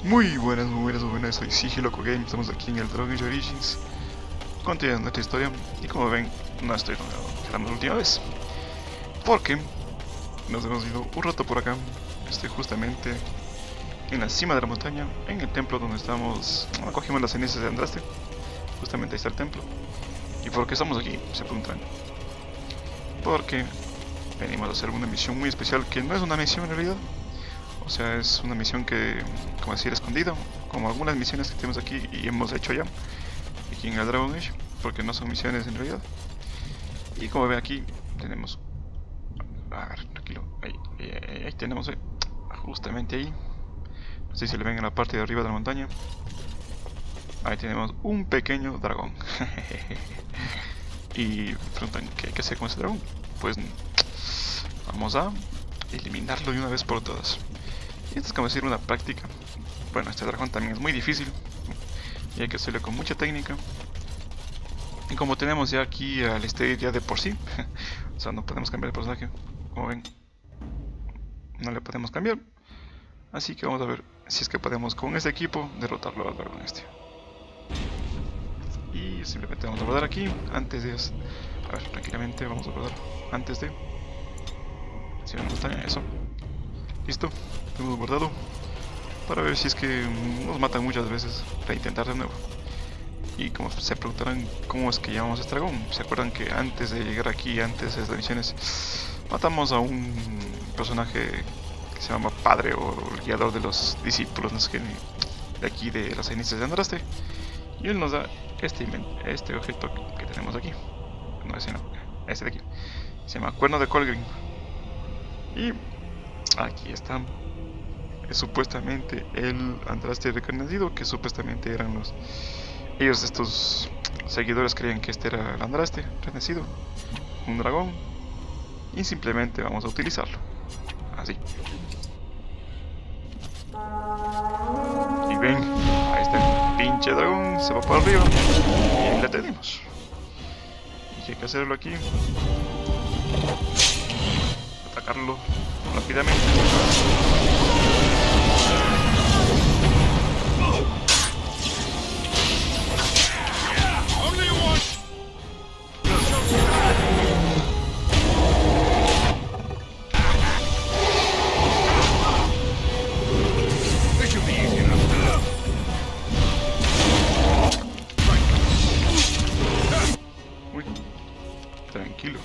Muy buenas, soy Sigiloco Games, estamos aquí en el Dragon Age Origins, continuando nuestra historia, y como ven, no estoy donde quedamos la última vez, porque nos hemos ido un rato por acá. Estoy justamente en la cima de la montaña, en el templo donde estamos, cogimos las cenizas de Andraste, justamente ahí está el templo. ¿Y por qué estamos aquí? Se preguntan. Porque venimos a hacer una misión muy especial, que no es una misión en realidad. O sea, es una misión que, como decir, escondida, como algunas misiones que tenemos aquí y hemos hecho ya aquí en el Dragon Age, porque no son misiones en realidad. Y como ven aquí, tenemos... A ver, tranquilo, ahí tenemos, justamente ahí. No sé si le ven en la parte de arriba de la montaña. Ahí tenemos un pequeño dragón. Y preguntan, ¿qué hay que hacer con ese dragón? Pues vamos a eliminarlo de una vez por todas. Y esto es como decir una práctica. Bueno, este dragón también es muy difícil y hay que hacerlo con mucha técnica. Y como tenemos ya aquí al stage ya de por sí, o sea, no podemos cambiar el personaje, como ven, no le podemos cambiar. Así que vamos a ver si es que podemos con este equipo derrotarlo al dragón este. Y simplemente vamos a guardar aquí antes de... A ver, tranquilamente vamos a guardar antes de... Si no está eso. Listo, hemos guardado para ver si es que nos matan muchas veces para intentar de nuevo. Y como se preguntarán cómo es que llamamos a este dragón, ¿se acuerdan que antes de llegar aquí, antes de estas misiones, matamos a un personaje que se llama Padre o el guiador de los discípulos, no sé qué, de aquí de las cenizas de Andraste? Y él nos da este objeto que tenemos aquí. No, ese no, este de aquí. Se llama Cuerno de Colgrim. Y aquí está. Es supuestamente el Andraste recarnecido, que supuestamente eran los... Ellos, estos seguidores, creían que este era el Andraste renacido, un dragón, y simplemente vamos a utilizarlo, así. Y ven, ahí está el pinche dragón, se va para arriba, y ahí la tenemos. Y hay que hacerlo aquí, atacarlo rápidamente. Tranquilo,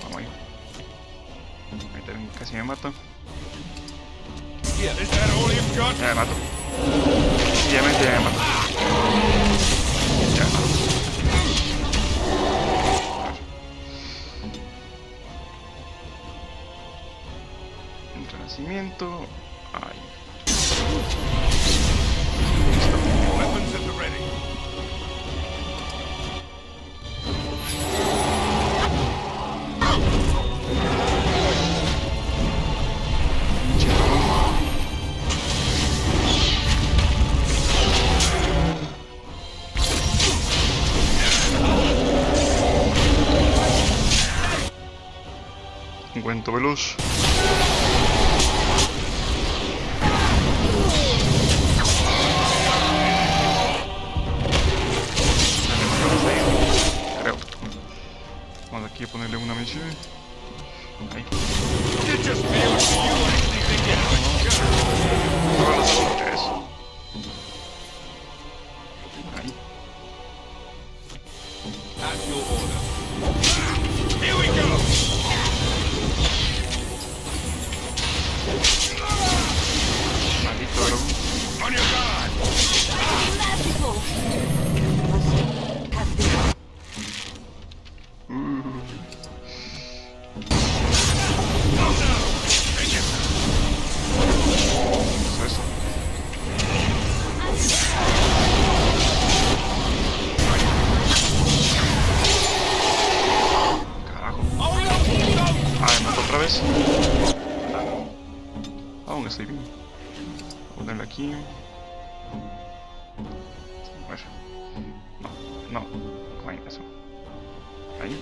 vamos ahí. Ahí también casi me mata. Ya me mato. Obviamente ya me mato. Ya me mato. Un renacimiento. Ahí. Un cuento veloz. Creo. Vamos aquí a ponerle una misión. Ahí. Ahí. Maldito dragón. Eso. Carajo. Me mató otra vez. Aún estoy bien. Voy a ponerle aquí. A ver. No. Ahí, eso. Ahí.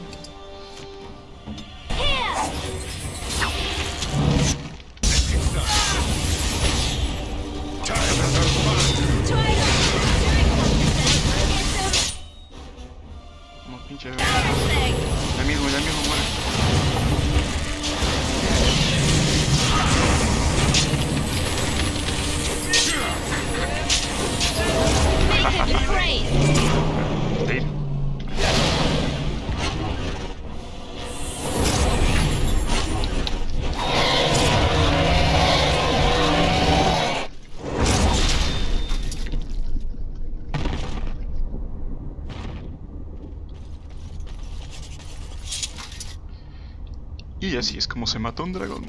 Y así es como se mata un dragón.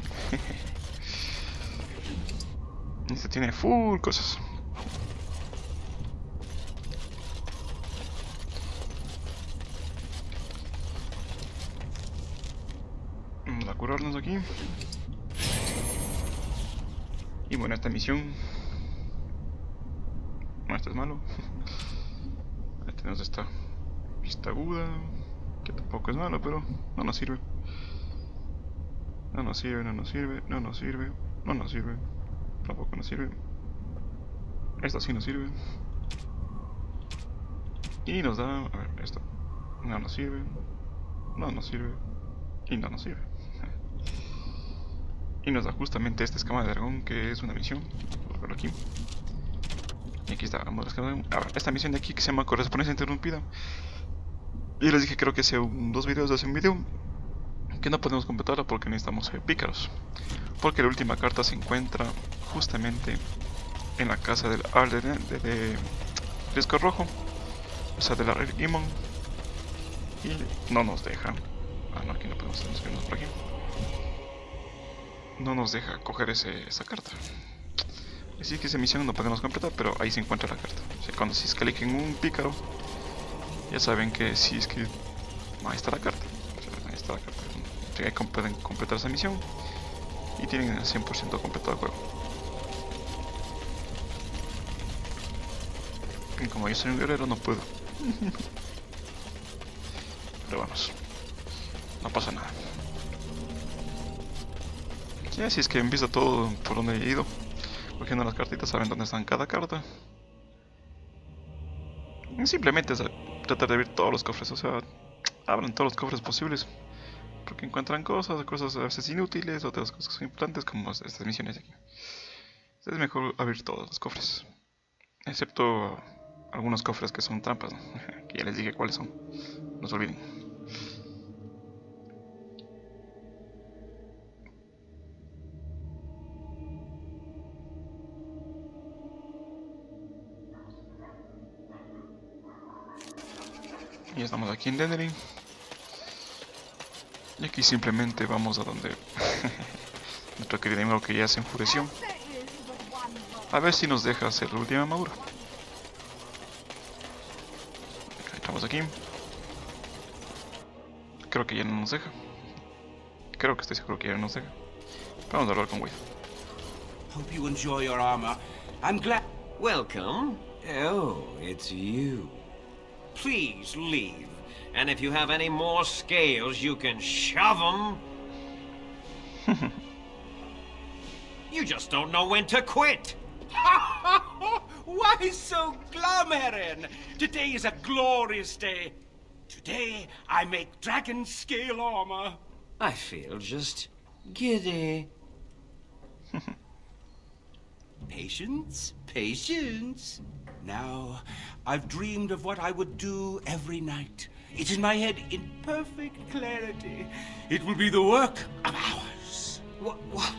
Este tiene full cosas. Vamos a curarnos aquí. Y bueno, esta misión... No, este es malo. Ahí tenemos esta pista aguda, que tampoco es malo, pero no nos sirve. No nos sirve, no nos sirve, no nos sirve, no nos sirve. Tampoco nos sirve. Esta sí nos sirve. Y nos da... A ver, esto. No nos sirve. No nos sirve. Y no nos sirve. Y nos da justamente esta escama de dragón, que es una misión. Vamos a verlo aquí. Y aquí está, vamos a escama de dragón. A ver, esta misión de aquí que se llama correspondencia interrumpida. Y les dije, creo que hace dos videos de hace un video, que no podemos completarla porque necesitamos pícaros. Porque la última carta se encuentra justamente en la casa del Arden de Risco Rojo. O sea, de la Red Imon. Y no nos deja. Ah, no, aquí no podemos, tenemos que irnos por aquí. No nos deja coger esa carta. Así que esa misión no podemos completar, pero ahí se encuentra la carta. O sea, cuando si es que eligen un pícaro, ya saben que si es que... Ahí está la carta. O sea, ahí está la carta. O sea, ahí pueden completar esa misión. Y tienen el 100% completado el juego. Y como yo soy un guerrero, no puedo. Pero vamos. No pasa nada. Y así es que empieza todo por donde he ido. Cogiendo las cartitas, saben dónde están cada carta. Y simplemente es tratar de abrir todos los cofres, o sea, abran todos los cofres posibles. Porque encuentran cosas a veces inútiles, otras cosas importantes como estas misiones de aquí. Es mejor abrir todos los cofres. Excepto algunos cofres que son trampas, ¿no? Que ya les dije cuáles son. No se olviden. Y estamos aquí en Dendering. Y aquí simplemente vamos a donde nuestro querido amigo que ya se enfureció. A ver si nos deja hacer la última armadura. Estamos aquí. Creo que ya no nos deja. Creo que estoy seguro que ya no nos deja. Vamos a hablar con Wade. Hope you enjoy your armor. I'm glad. Welcome. Oh, it's you. Please leave. And if you have any more scales, you can shove them. You just don't know when to quit. Why so glum, Erin? Today is a glorious day. Today I make dragon scale armor. I feel just giddy. Patience, patience. Now, I've dreamed of what I would do every night. It's in my head in perfect clarity. It will be the work of hours. What?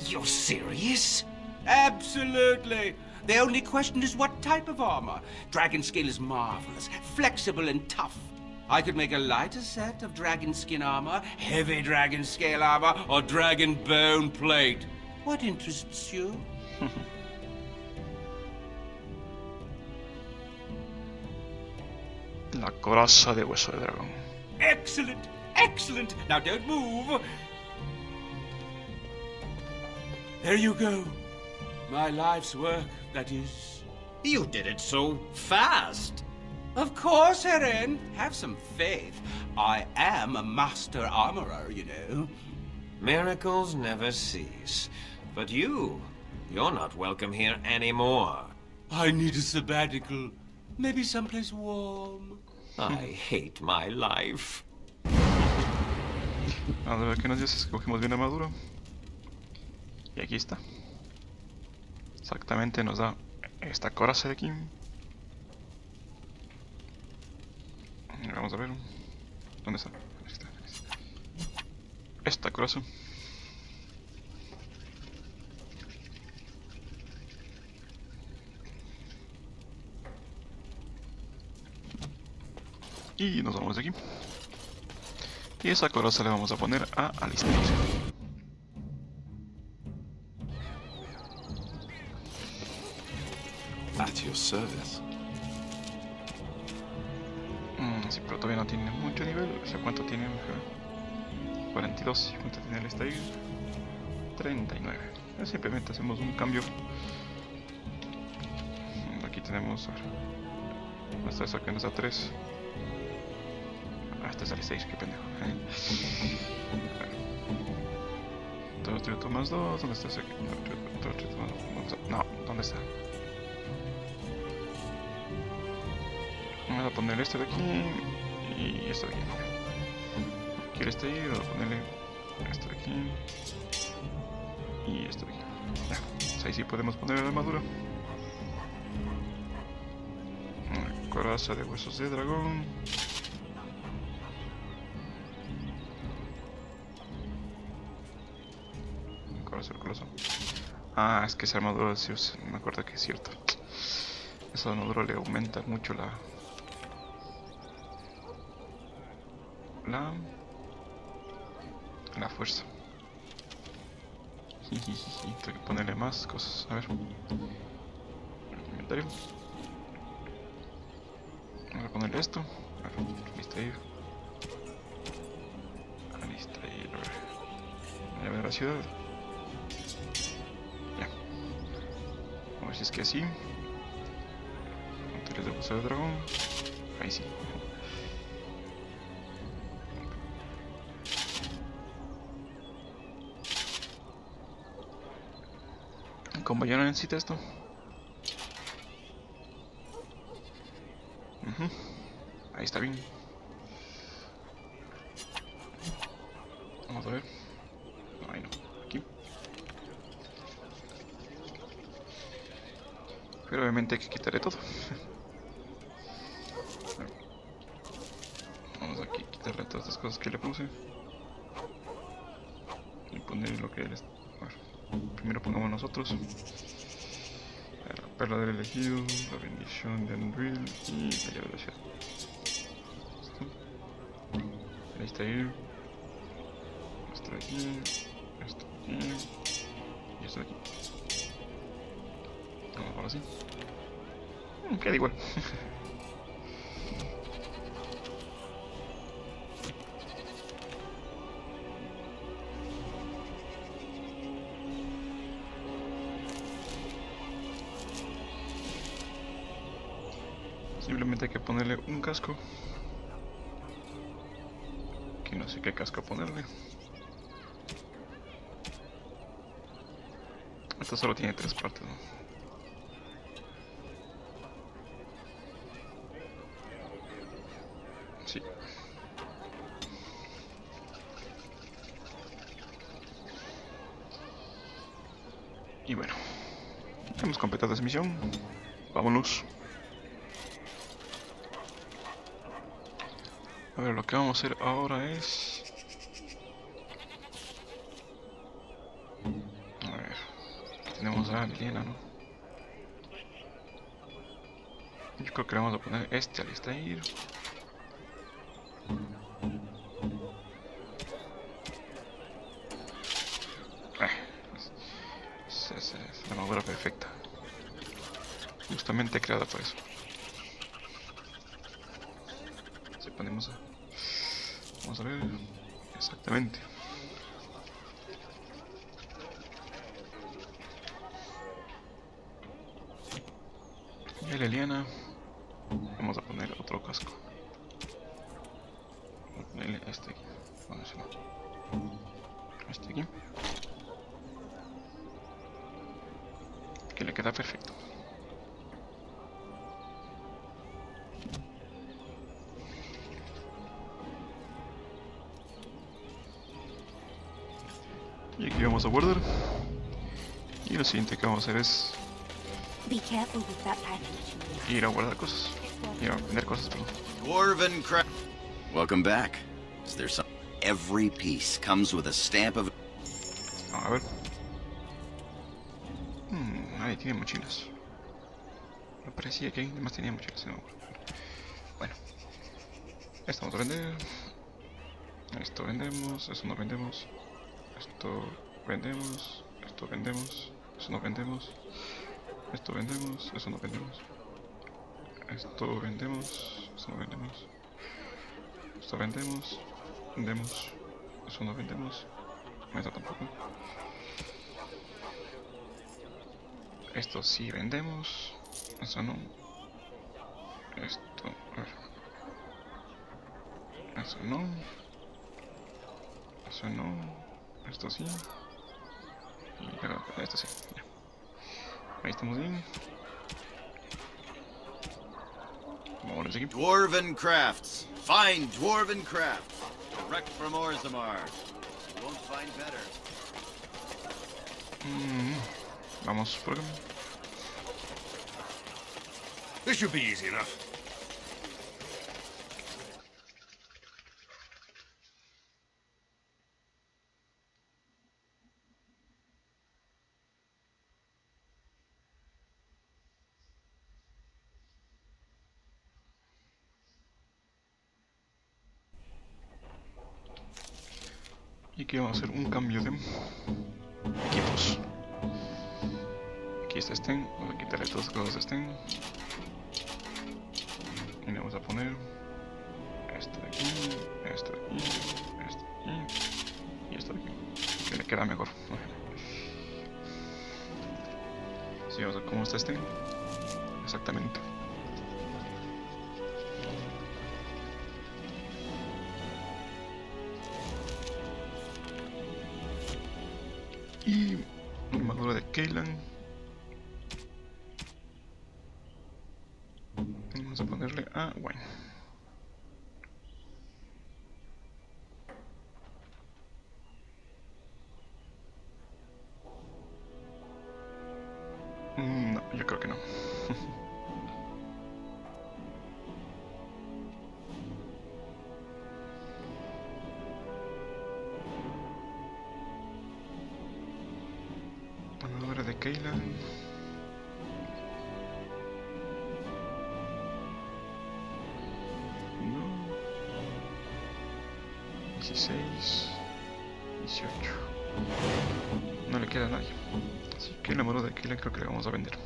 You're serious? Absolutely. The only question is what type of armor. Dragon scale is marvelous, flexible and tough. I could make a lighter set of dragon skin armor, heavy dragon scale armor, or dragon bone plate. What interests you? La coraza de hueso de dragón. Excellent, excellent. Now don't move. There you go. My life's work, that is. You did it so fast. Of course, Erin. Have some faith. I am a master armorer, you know. Miracles never cease. But you're not welcome here anymore. I need a sabbatical. Maybe someplace warm. I hate my life. Vamos a ver qué nos dice. Escogimos bien la armadura. Y aquí está. Exactamente nos da esta coraza de aquí. Vamos a ver. ¿Dónde está? Ahí está. Esta coraza. Y nos vamos de aquí. Y esa coraza le vamos a poner a alistarse. At your service. Sí, pero todavía no tiene mucho nivel. O sea, ¿cuánto tiene? 42. ¿Cuánto tiene el style? 39. Simplemente hacemos un cambio. Aquí tenemos nuestra esa que nos da 3. Este es el 6, qué pendejo. Todo tributo más 2. ¿Dónde está ese? Todo tributo más 2. No, ¿dónde está? Vamos a poner este de aquí y este de aquí. ¿Quiere este ahí? Vamos a ponerle este de aquí y este de aquí. Ya, pues ahí sí podemos poner la armadura. Una coraza de huesos de dragón. Coraza del coloso. Ah, es que esa armadura, sí, me acuerdo que es cierto. Esa armadura le aumenta mucho la fuerza. Tengo que ponerle más cosas. A ver. Inventario. Vamos a ponerle esto. A ver, listo ahí. Listo ahí. A ver la ciudad. Ya. A ver si es que así. Monteres de buceo de dragón. Ahí sí. Como yo no necesito esto. Ahí está bien. Vamos a ver. No, ahí no. Aquí. Pero obviamente hay que quitarle todo. Vamos aquí a quitarle todas estas cosas que le puse. Y poner lo que es. Primero pongamos nosotros. La perla del elegido, la bendición de Andril y la llave de la ciudad. Ahí está ahí. Esto de aquí. Esto de aquí. Y esto de aquí. Vamos ahora sí. Queda igual. Simplemente hay que ponerle un casco. Que no sé qué casco ponerle. Esto solo tiene 3 partes, ¿no? Sí. Y bueno, hemos completado esa misión. Vámonos. A ver, lo que vamos a hacer ahora es... A ver, aquí tenemos a Liliana, ¿no? Yo creo que le vamos a poner este al estar. Es la armadura perfecta. Justamente creada para eso. Si ponemos a... Vamos a ver... Exactamente. Y a Liliana vamos a poner otro casco. Vamos a ponerle este aquí. Vamos a ver. Este aquí. Que le queda perfecto. Y aquí vamos a guardar. Y lo siguiente que vamos a hacer es Be careful with that package. ir a guardar cosas. Ir a vender cosas, perdón. Dwarven crap. Welcome back. Is there some? Every piece comes with a stamp of. A ver. Nadie tiene mochilas. Me parecía que alguien más tenía mochilas. No. Bueno. Esta vamos a vender. Esto vendemos, eso no vendemos. Esto vendemos, esto vendemos, eso no vendemos. Esto vendemos, eso no vendemos. Esto vendemos, eso no vendemos. Esto vendemos, vendemos, eso no vendemos. Esto tampoco. Esto sí vendemos, eso no. Esto, a ver. Eso no. Eso no. Esto sí. Y esto sí. Ya. Ahí estamos bien. Vámonos aquí. Dwarven crafts. Fine dwarven crafts. Direct from Orzammar. You won't find better. Vamos por acá. This should be easy enough. Y aquí vamos a hacer un cambio de equipos. Aquí está Sten, vamos a quitarle todas las cosas de Sten. Y le vamos a poner esto de aquí, esto de aquí, esto de aquí y esto de aquí. Que le queda mejor. Si vamos a ver cómo está Sten. Exactamente. Y armadura de Keylan. Vamos a ponerle a Wine. No, yo creo que no. Armadura de Keylan. No. 16. 18. No le queda a nadie. Así que la armadura de Keylan creo que le vamos a vender.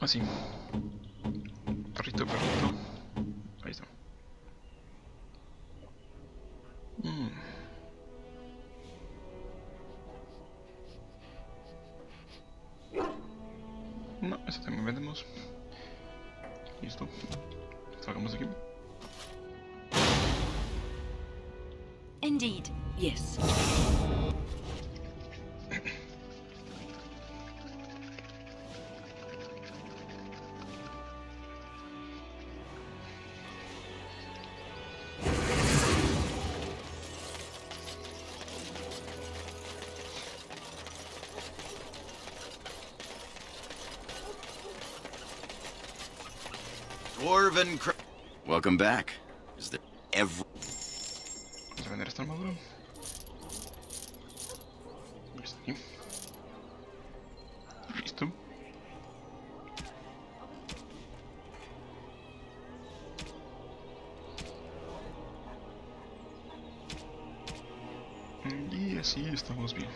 Así. Perrito, perrito. Ahí está. No, ese también vendemos. Listo. Salgamos de aquí. Indeed, yes. Dwarven crafts. Welcome back. Is there every... Vamos a vender esta armadura. Está aquí. Listo. Y así estamos bien.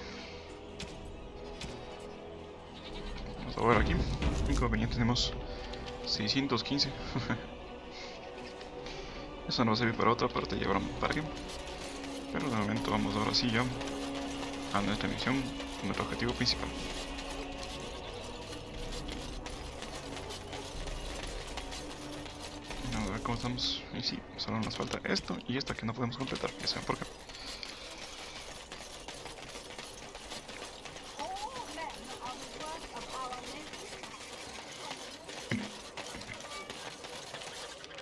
Vamos a ver aquí. Inconveniente, tenemos 615. Eso no va a servir para otra parte, llevar un parque. Pero de momento vamos ahora sí ya a nuestra misión, nuestro objetivo principal. Vamos a ver cómo estamos. Y sí, solo nos falta esto y esto que no podemos completar. Ya saben por qué.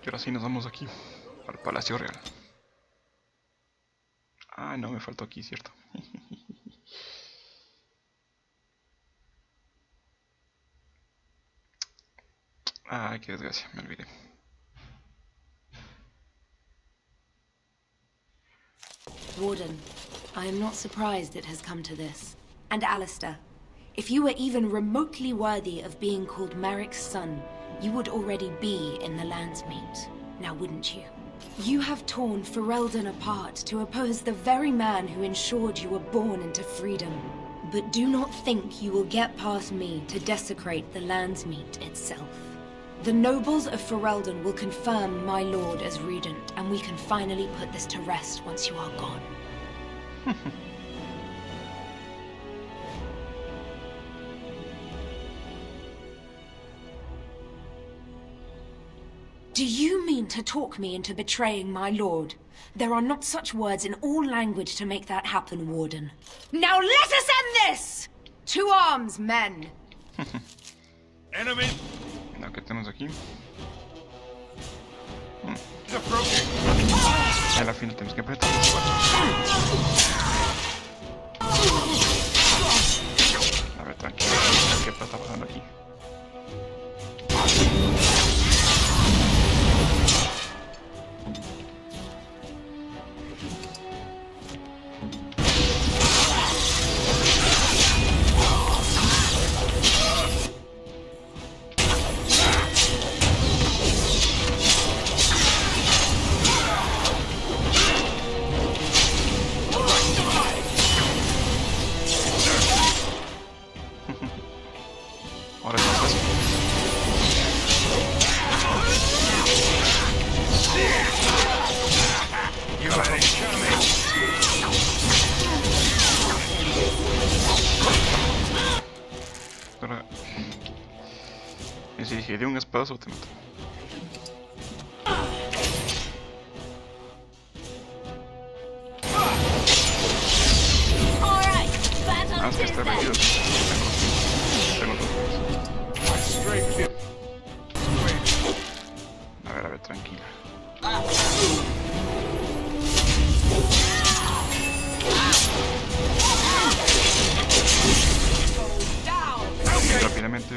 Y ahora sí nos vamos aquí, al Palacio Real. Ah, no, me faltó aquí, cierto. Ay, qué desgracia, me olvidé. Warden, I am not surprised it has come to this. And Alistair, if you were even remotely worthy of being called Merrick's son, you would already be in the Landsmeet, now wouldn't you? You have torn Ferelden apart to oppose the very man who ensured you were born into freedom. But do not think you will get past me to desecrate the Landsmeet itself. The nobles of Ferelden will confirm my lord as regent, and we can finally put this to rest once you are gone. Do you mean to talk me into betraying my lord? There are not such words in all language to make that happen, Warden. Now let us end this! To arms, men! Enemy ¿Qué tenemos aquí? is approaching. A la final tenemos que apretar. A ver, tranquilo. ¿Qué está pasando aquí? Ahora sí estás. You had it coming. Ahora. Y si dije de un espadazo te mato. Ah, es que está reído. Tengo dos. Straight kill. A ver, tranquila. Y rápidamente.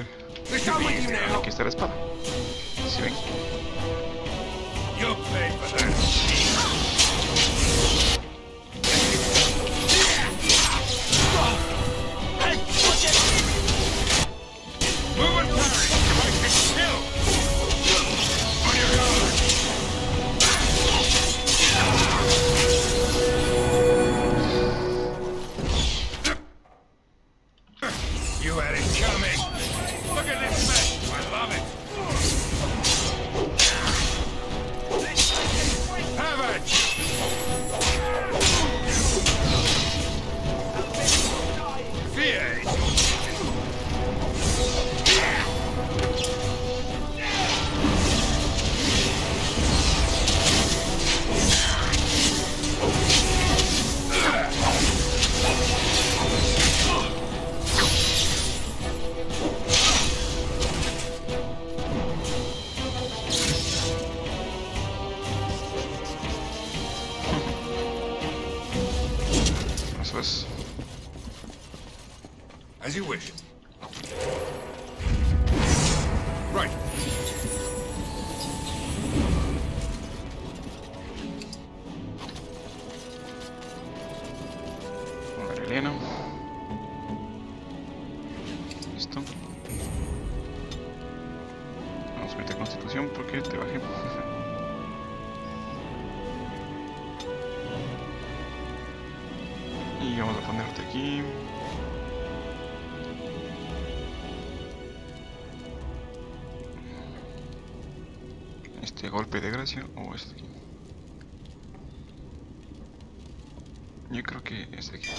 Aquí está la espada. ¿Sí ven? You'll pay for that. Move and parry. I can kill. On your guard. You had it coming. Look at this mess. I love it. Have it. Fear. Eso es. As you wish. Right. A ver, Elena. Listo. Vamos a meter constitución porque te bajé. Y vamos a ponerte aquí. Este golpe de gracia o este aquí. Yo creo que este aquí.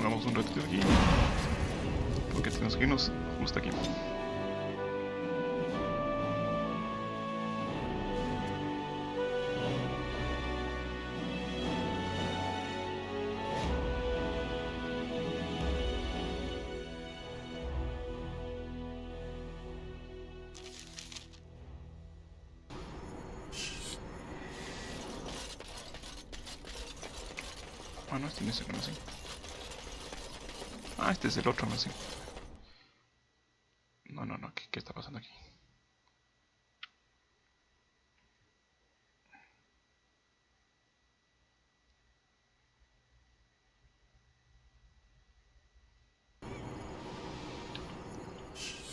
Vamos un ratito aquí porque tenemos que irnos justo aquí. Ah, no, este no es el que no sé. Ah, este es el otro, no sé.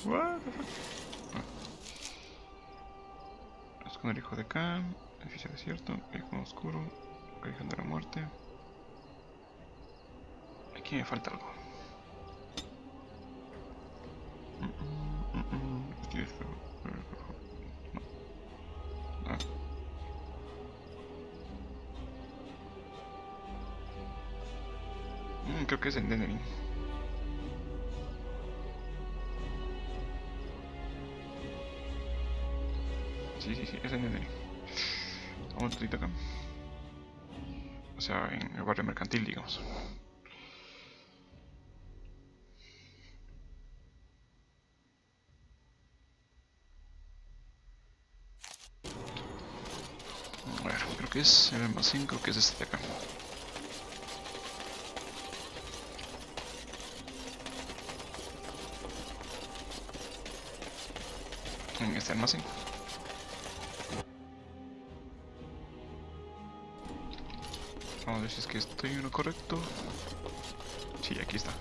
What the fuck? Esconder hijo de acá. Edificio desierto. Hijo oscuro. Callejón de la muerte. Aquí me falta algo. Aquí esto. No. Ah. Creo que es en Denering. Sí, es en Denering. Vamos un acá. O sea, en el barrio mercantil, digamos. A ver, creo que es el más 5, que es este de acá. En este almacén. Vamos a ver si es que estoy en lo correcto. Sí, aquí está.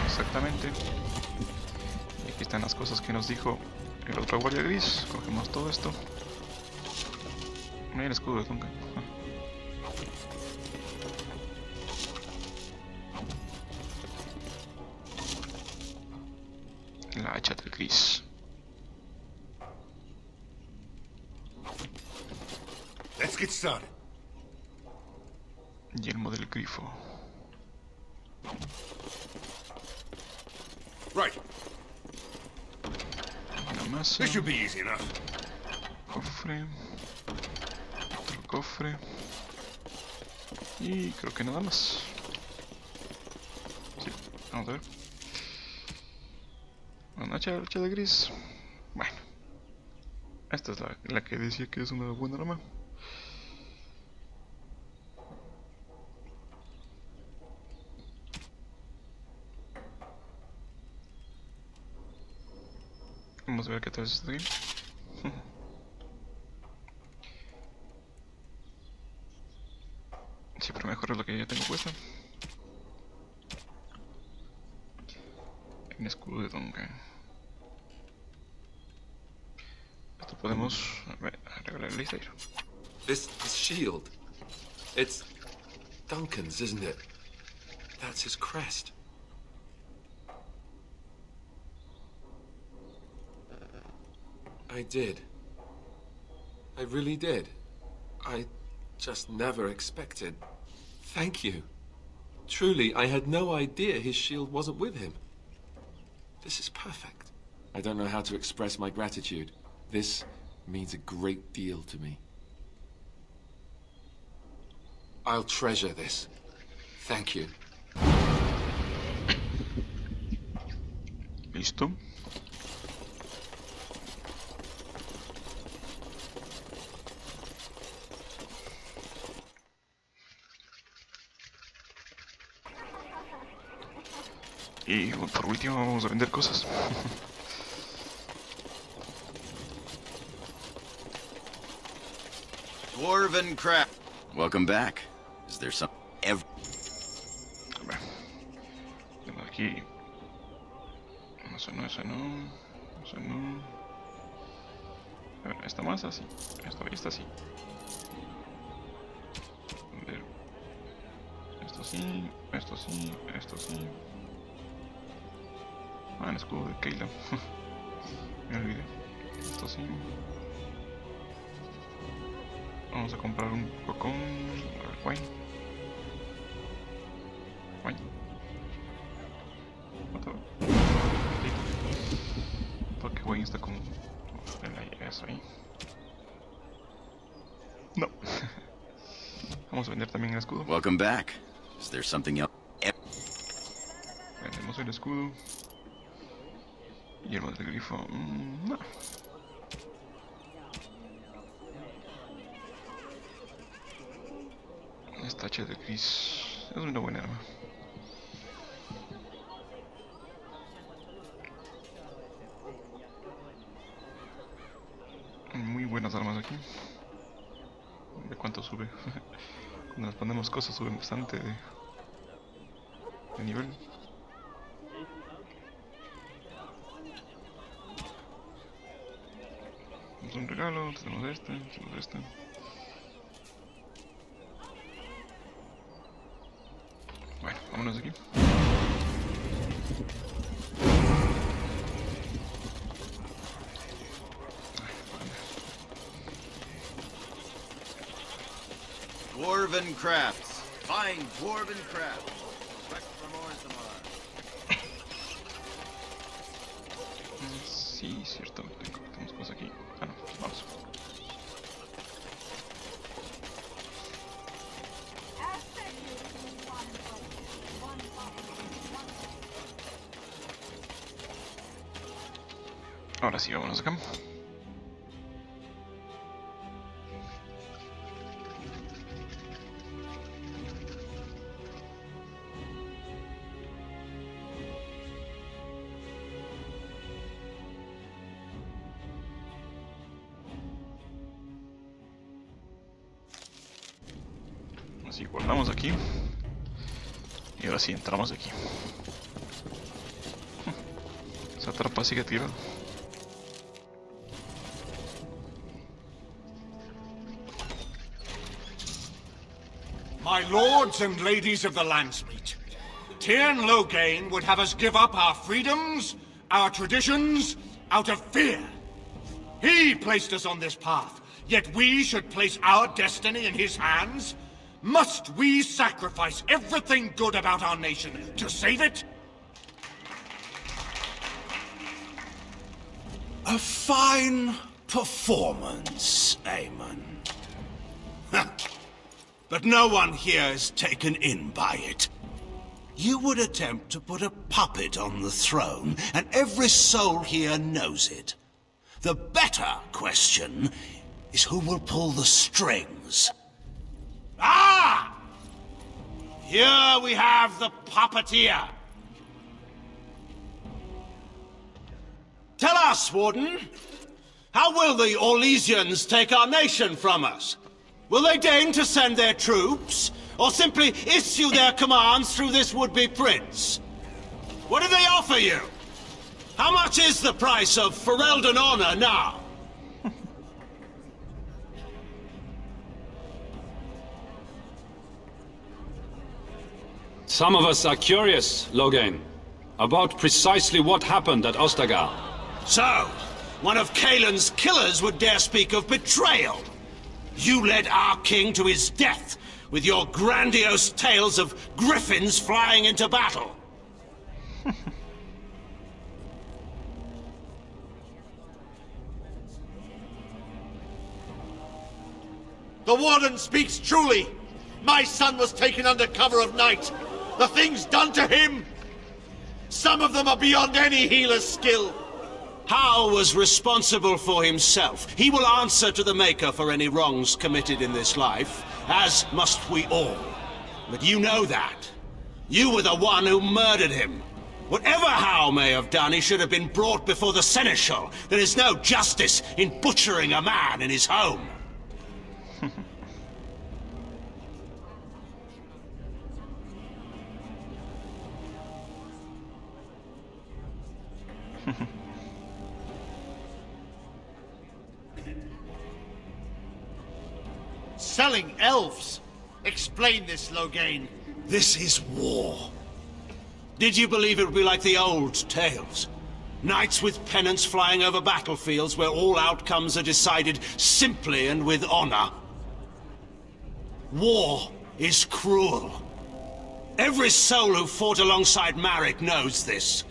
Exactamente. Y aquí están las cosas que nos dijo el otro guardia gris. Cogemos todo esto. Mira el escudo de Duncan. La hacha del gris. Let's get started. Yelmo del grifo. Right. Una masa. This should be easy enough. Cofre. Otro cofre. Y creo que nada más. Sí, vamos a ver. Una hacha de gris. Bueno. Esta es la que decía que es una buena arma. Vamos a ver qué tal es esto aquí. Sí, pero mejor es lo que ya tengo puesta. Un escudo de Duncan. Esto podemos arreglar el historia. This shield. It's Duncan's, isn't it? That's his crest. I did. I really did. I just never expected. Thank you. Truly, I had no idea his shield wasn't with him. This is perfect. I don't know how to express my gratitude. This means a great deal to me. I'll treasure this. Thank you. Listo. Y por último vamos a vender cosas. Dwarven craft. Welcome back. Is there some Tengo aquí. Eso no. A ver, esta más así. Esta así. A ver. Esto sí. Ah, el escudo de Keila. Me olvidé. Esto sí. Vamos a comprar un cocón. A ver, wine. Porque wine está con eso ahí. No. Vamos a vender también el escudo. Welcome back. Is there something else? Vendemos el escudo. Y el del grifo. No. Esta hacha de gris es una buena arma. Muy buenas armas aquí. ¿De cuánto sube? Cuando nos ponemos cosas suben bastante de nivel. Tenemos un regalo, tenemos este. Bueno, vámonos de aquí. Dwarven crafts. Find dwarven crafts. Direct from Orzammar. Sí, cierto. Tenemos cosas aquí. Ah, no, pues vamos. Ahora sí, vámonos acá. Así guardamos aquí. Y ahora sí entramos aquí. Esa trampa sigue activa. My lords and ladies of the Landsmeet, Tyrn Loghain would have us give up our freedoms, our traditions, out of fear. He placed us on this path, yet we should place our destiny in his hands? Must we sacrifice everything good about our nation to save it? A fine performance, Aemon. But no one here is taken in by it. You would attempt to put a puppet on the throne, and every soul here knows it. The better question is who will pull the strings. Ah! Here we have the puppeteer. Tell us, Warden, how will the Orlesians take our nation from us? Will they deign to send their troops, or simply issue their commands through this would-be prince? What do they offer you? How much is the price of Ferelden honor now? Some of us are curious, Loghain, about precisely what happened at Ostagar. So, one of Kaelin's killers would dare speak of betrayal. You led our king to his death with your grandiose tales of griffins flying into battle. The Warden speaks truly. My son was taken under cover of night. The things done to him, some of them are beyond any healer's skill. Hal was responsible for himself. He will answer to the Maker for any wrongs committed in this life, as must we all. But you know that. You were the one who murdered him. Whatever Hal may have done, he should have been brought before the Seneschal. There is no justice in butchering a man in his home. Selling elves? Explain this, Loghain. This is war. Did you believe it would be like the old tales? Knights with pennants flying over battlefields where all outcomes are decided simply and with honor. War is cruel. Every soul who fought alongside Marek knows this.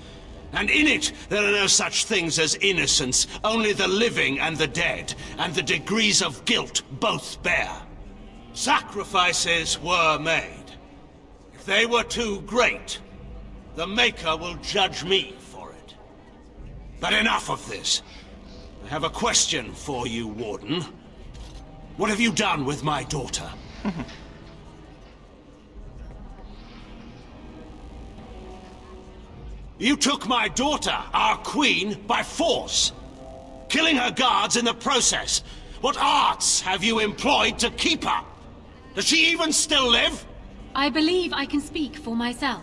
And in it, there are no such things as innocence, only the living and the dead, and the degrees of guilt both bear. Sacrifices were made. If they were too great, the Maker will judge me for it. But enough of this. I have a question for you, Warden. What have you done with my daughter? You took my daughter, our queen, by force, killing her guards in the process. What arts have you employed to keep her? Does she even still live? I believe I can speak for myself.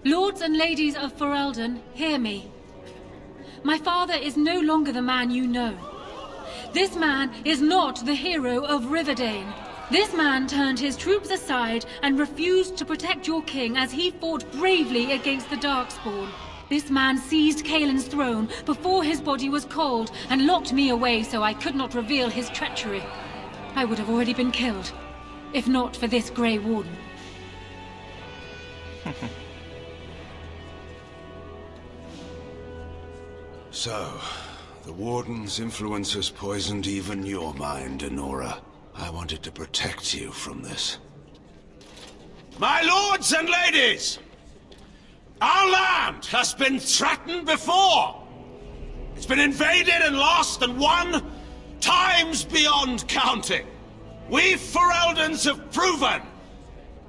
Lords and ladies of Ferelden, hear me. my father is no longer the man you know. This man is not the hero of Riverdane. This man turned his troops aside and refused to protect your king as he fought bravely against the Darkspawn. This man seized Kaelin's throne before his body was cold and locked me away so I could not reveal his treachery. I would have already been killed, if not for this Grey Warden. So, the Warden's influence has poisoned even your mind, Enora. I wanted to protect you from this. My lords and ladies! Our land has been threatened before! It's been invaded and lost and won times beyond counting. We Fereldans have proven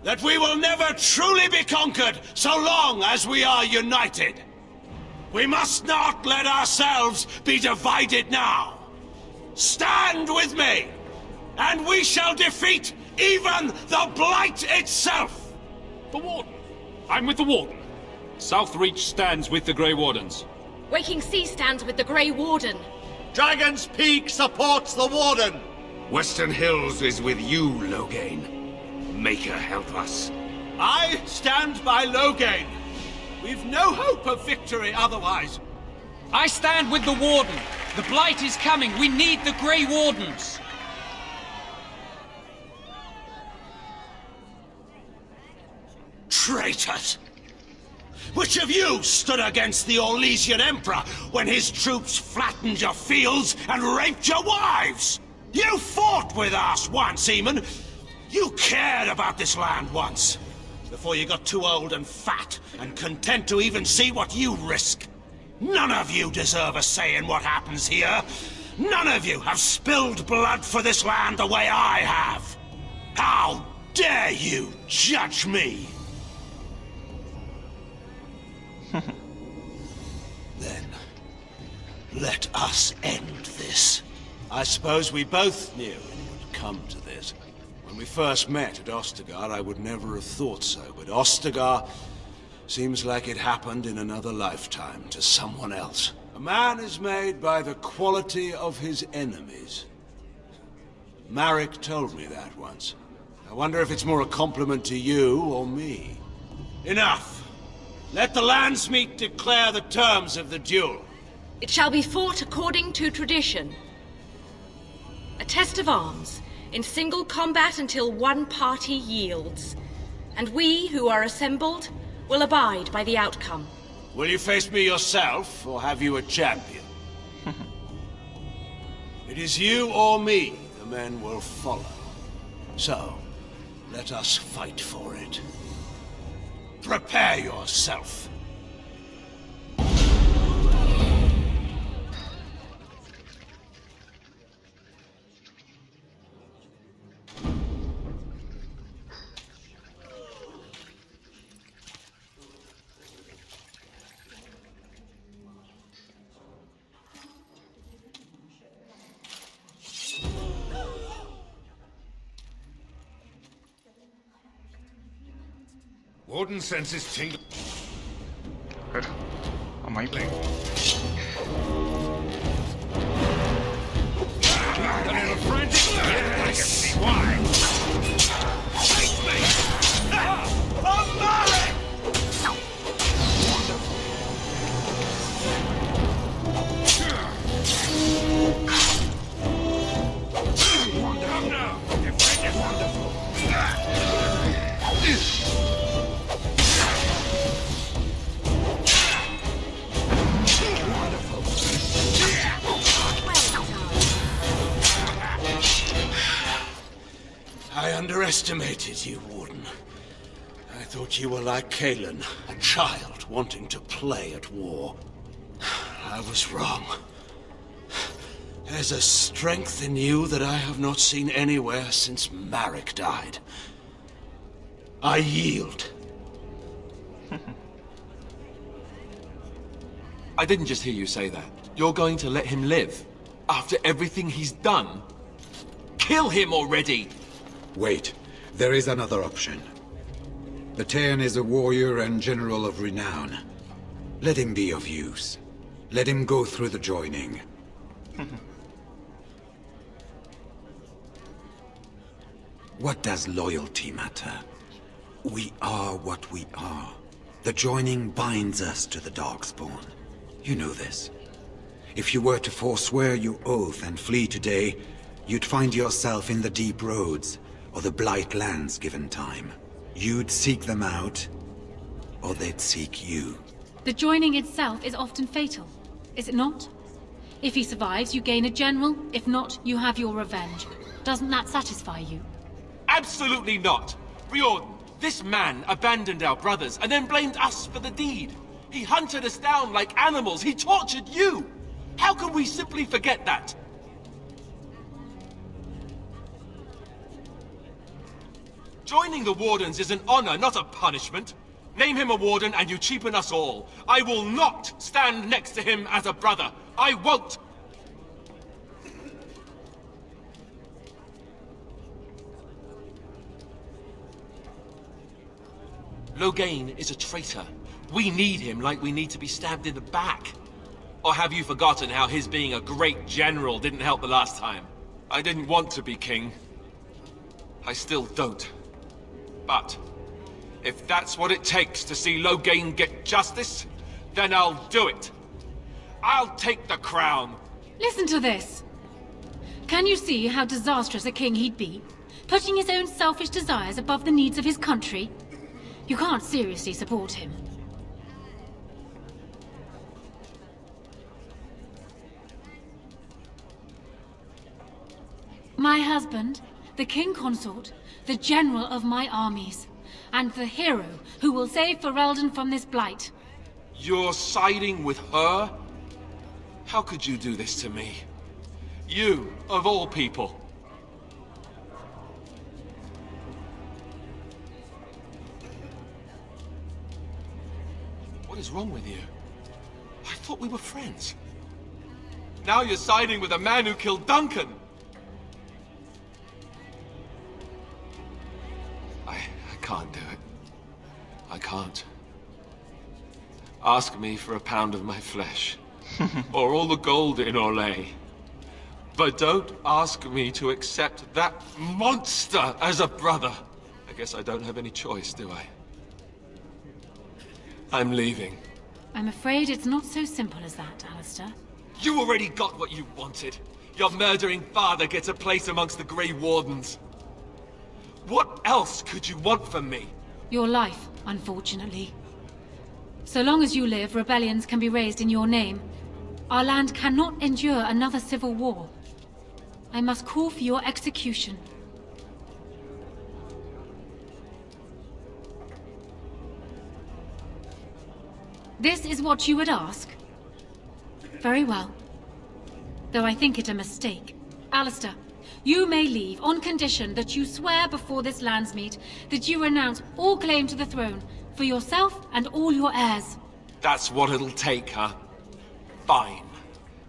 that we will never truly be conquered so long as we are united. We must not let ourselves be divided now. Stand with me, and we shall defeat even the Blight itself! The Warden. I'm with the Warden. Southreach stands with the Grey Wardens. Waking Sea stands with the Grey Warden. Dragon's Peak supports the Warden! Western Hills is with you, Loghain. Maker, help us. I stand by Loghain. We've no hope of victory otherwise. I stand with the Warden. The Blight is coming. We need the Grey Wardens. Traitors! Which of you stood against the Orlesian Emperor when his troops flattened your fields and raped your wives? You fought with us once, Eamon. You cared about this land once. Before you got too old and fat and content to even see what you risk. None of you deserve a say in what happens here. None of you have spilled blood for this land the way I have. How dare you judge me? Then, let us end this. I suppose we both knew it would come to this. When we first met at Ostagar, I would never have thought so, but Ostagar seems like it happened in another lifetime to someone else. A man is made by the quality of his enemies. Marek told me that once. I wonder if it's more a compliment to you or me. Enough! Let the Landsmeet declare the terms of the duel. It shall be fought according to tradition. A test of arms, in single combat until one party yields. And we, who are assembled, will abide by the outcome. Will you face me yourself, or have you a champion? It is you or me the men will follow. So, let us fight for it. Prepare yourself. Warden senses tingle. Good. On my plane. A little frantic? Yeah, I can see why. Face me! Oh, Marek! Come now! Your friend is wonderful. I underestimated you, Warden. I thought you were like Kaelin, a child wanting to play at war. I was wrong. There's a strength in you that I have not seen anywhere since Marek died. I yield. I didn't just hear you say that. You're going to let him live? After everything he's done? Kill him already! Wait. There is another option. The Tern is a warrior and general of renown. Let him be of use. Let him go through the joining. What does loyalty matter? We are what we are. The joining binds us to the Darkspawn. You know this. If you were to forswear your oath and flee today, you'd find yourself in the deep roads, or the blight lands given time. You'd seek them out, or they'd seek you. The joining itself is often fatal, is it not? If he survives, you gain a general. If not, you have your revenge. Doesn't that satisfy you? Absolutely not! Riordan, this man abandoned our brothers and then blamed us for the deed. He hunted us down like animals. He tortured you! How can we simply forget that? Joining the Wardens is an honor, not a punishment. Name him a Warden and you cheapen us all. I will not stand next to him as a brother. I won't! Loghain is a traitor. We need him like we need to be stabbed in the back. Or have you forgotten how his being a great general didn't help the last time? I didn't want to be king. I still don't. But if that's what it takes to see Loghain get justice, then I'll do it. I'll take the crown. Listen to this. Can you see how disastrous a king he'd be? Putting his own selfish desires above the needs of his country? You can't seriously support him. My husband, the king consort, the general of my armies, and the hero who will save Ferelden from this blight. You're siding with her? How could you do this to me? You, of all people. What is wrong with you? I thought we were friends. Now you're siding with a man who killed Duncan. I can't do it. I can't. Ask me for a pound of my flesh, or all the gold in Orlais. But don't ask me to accept that monster as a brother. I guess I don't have any choice, do I? I'm leaving. I'm afraid it's not so simple as that, Alistair. You already got what you wanted. Your murdering father gets a place amongst the Grey Wardens. What else could you want from me? Your life, unfortunately. So long as you live, rebellions can be raised in your name. Our land cannot endure another civil war. I must call for your execution. This is what you would ask? Very well. Though I think it a mistake. Alistair, you may leave on condition that you swear before this landsmeet that you renounce all claim to the throne for yourself and all your heirs. That's what it'll take, huh? Fine.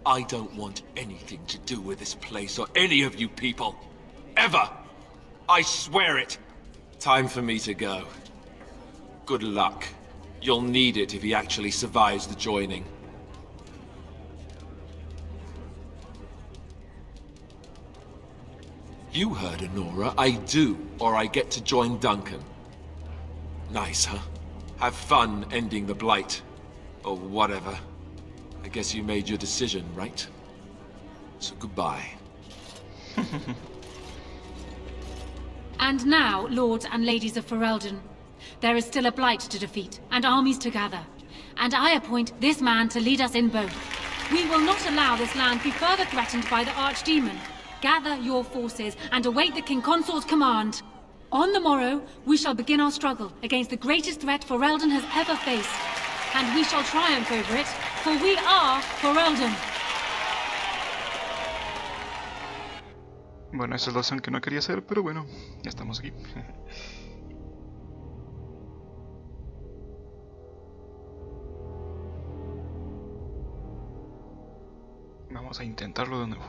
I don't want anything to do with this place or any of you people. Ever. I swear it. Time for me to go. Good luck. You'll need it if he actually survives the joining. You heard Honora. I do, or I get to join Duncan. Nice, huh? Have fun ending the blight. Or whatever. I guess you made your decision, right? So goodbye. And now, lords and ladies of Ferelden, there is still a blight to defeat, and armies to gather. And I appoint this man to lead us in both. We will not allow this land be further threatened by the Archdemon. Gather your forces and await the King Consort's command. On the morrow, we shall begin our struggle against the greatest threat Ferelden has ever faced. And we shall triumph over it, for we are Ferelden. Bueno, esa es la acción que no quería hacer, pero bueno, ya estamos aquí. Vamos a intentarlo de nuevo.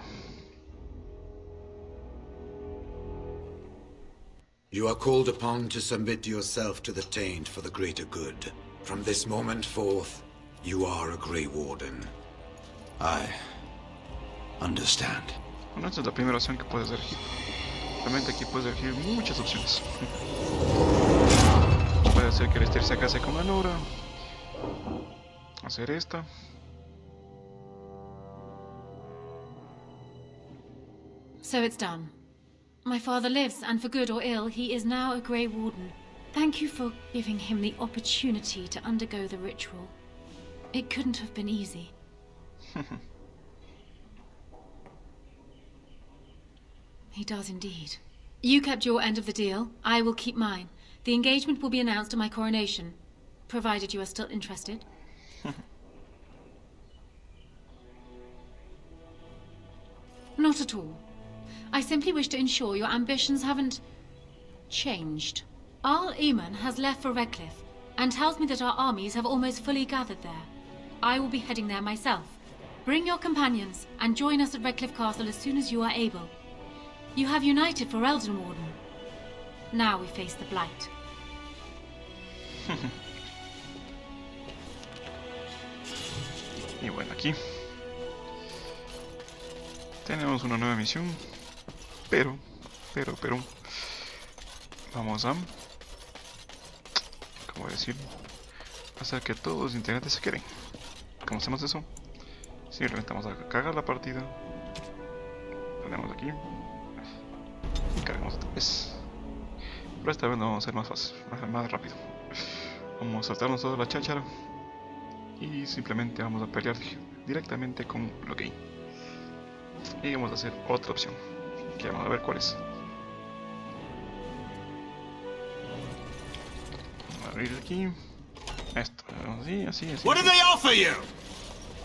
You are called upon to submit yourself to the Taint for the greater good. From this moment forth, you are a Grey Warden. I understand. Bueno, esta es la primera opción que puedes elegir. Realmente aquí puedes elegir muchas opciones. Puede ser que el Esther se case con la Nora. Hacer esta. So it's done. My father lives, and for good or ill, he is now a Grey Warden. Thank you for giving him the opportunity to undergo the ritual. It couldn't have been easy. He does indeed. You kept your end of the deal. I will keep mine. The engagement will be announced at my coronation, provided you are still interested. Not at all. I simply wish to ensure your ambitions haven't changed. Arl Eamon has left for Redcliffe, and tells me that our armies have almost fully gathered there. I will be heading there myself. Bring your companions, and join us at Redcliffe Castle as soon as you are able. You have united for Elden Warden. Now we face the Blight. Y bueno, aquí tenemos una nueva misión, pero vamos a, ¿cómo decir? Hacer que todos los integrantes se queden. ¿Cómo hacemos eso? Simplemente vamos a cargar la partida. Tenemos aquí y cargamos otra vez. Pero esta vez lo vamos a hacer más fácil, más rápido. Vamos a saltarnos toda la cháchara y simplemente vamos a pelear directamente con Loghain. Y vamos a hacer otra opción, que vamos a ver cuál es. Vamos a abrir aquí. Esto, así. What do they offer you?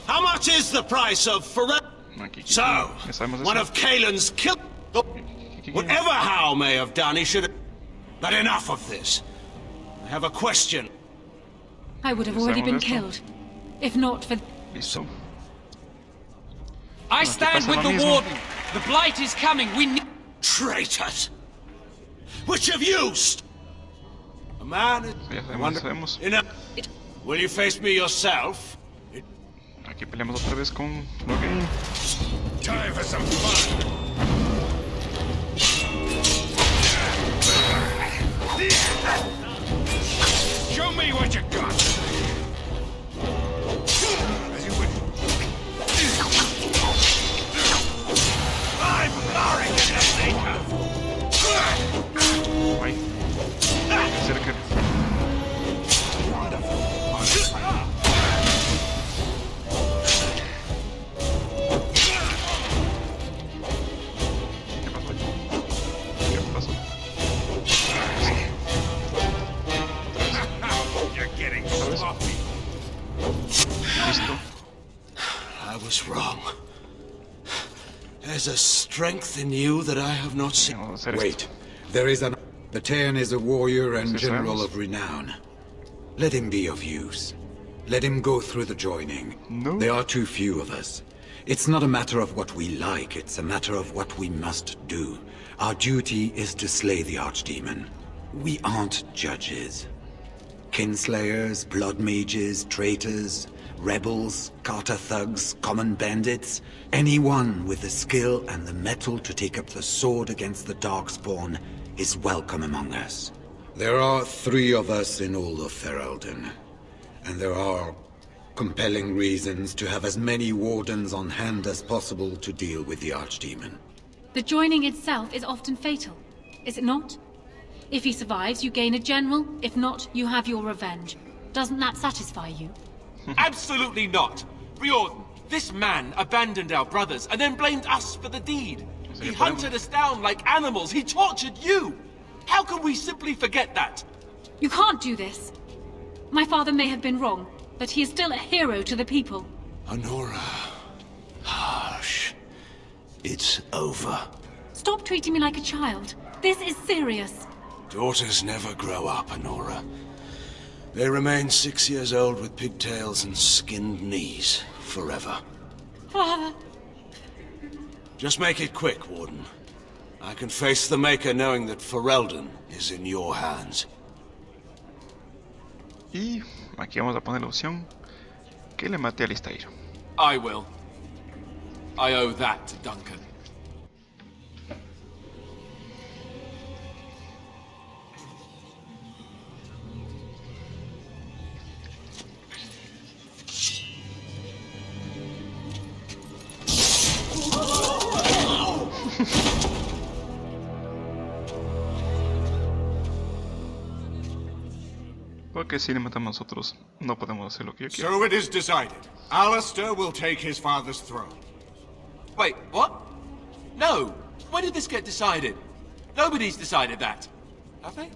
How much is the price of So, one of Kaelin's killed. Whatever Hal may have done, he should have. But enough of this. I have a question. I would have already been killed, if not for. I stand with the Warden. The Blight is coming. We need. Traitors! Which of you? A man. Will you face me yourself? Aquí peleamos otra vez con Loghain. Time for some fun. Show me what you got. As you wish. I'm sorry, Ay, cerca. I was wrong. There's a strength in you that I have not seen. Wait, there is an... The Taern is a warrior and general of renown. Let him be of use. Let him go through the joining. No. There are too few of us. It's not a matter of what we like, it's a matter of what we must do. Our duty is to slay the Archdemon. We aren't judges. Kinslayers, blood mages, traitors, rebels, Carter thugs, common bandits. Anyone with the skill and the mettle to take up the sword against the Darkspawn is welcome among us. There are 3 of us in all of Ferelden, and there are compelling reasons to have as many wardens on hand as possible to deal with the Archdemon. The joining itself is often fatal, is it not? If he survives, you gain a general. If not, you have your revenge. Doesn't that satisfy you? Absolutely not. Riordan, this man abandoned our brothers and then blamed us for the deed. He hunted us down like animals. He tortured you. How can we simply forget that? You can't do this. My father may have been wrong, but he is still a hero to the people. Honora. Hush. It's over. Stop treating me like a child. This is serious. Daughters never grow up, Honora. They remain 6 years old with pigtails and skinned knees, forever. Father. Just make it quick, Warden. I can face the Maker knowing that Ferelden is in your hands. Y aquí vamos a poner la opción que le mate a Listair. I will. I owe that to Duncan. Porque si le matamos a nosotros, no podemos hacer lo que yo quiero. So it is decided. Alistair will take his father's throne. Wait, what? No. When did this get decided? Nobody's decided that. Have they?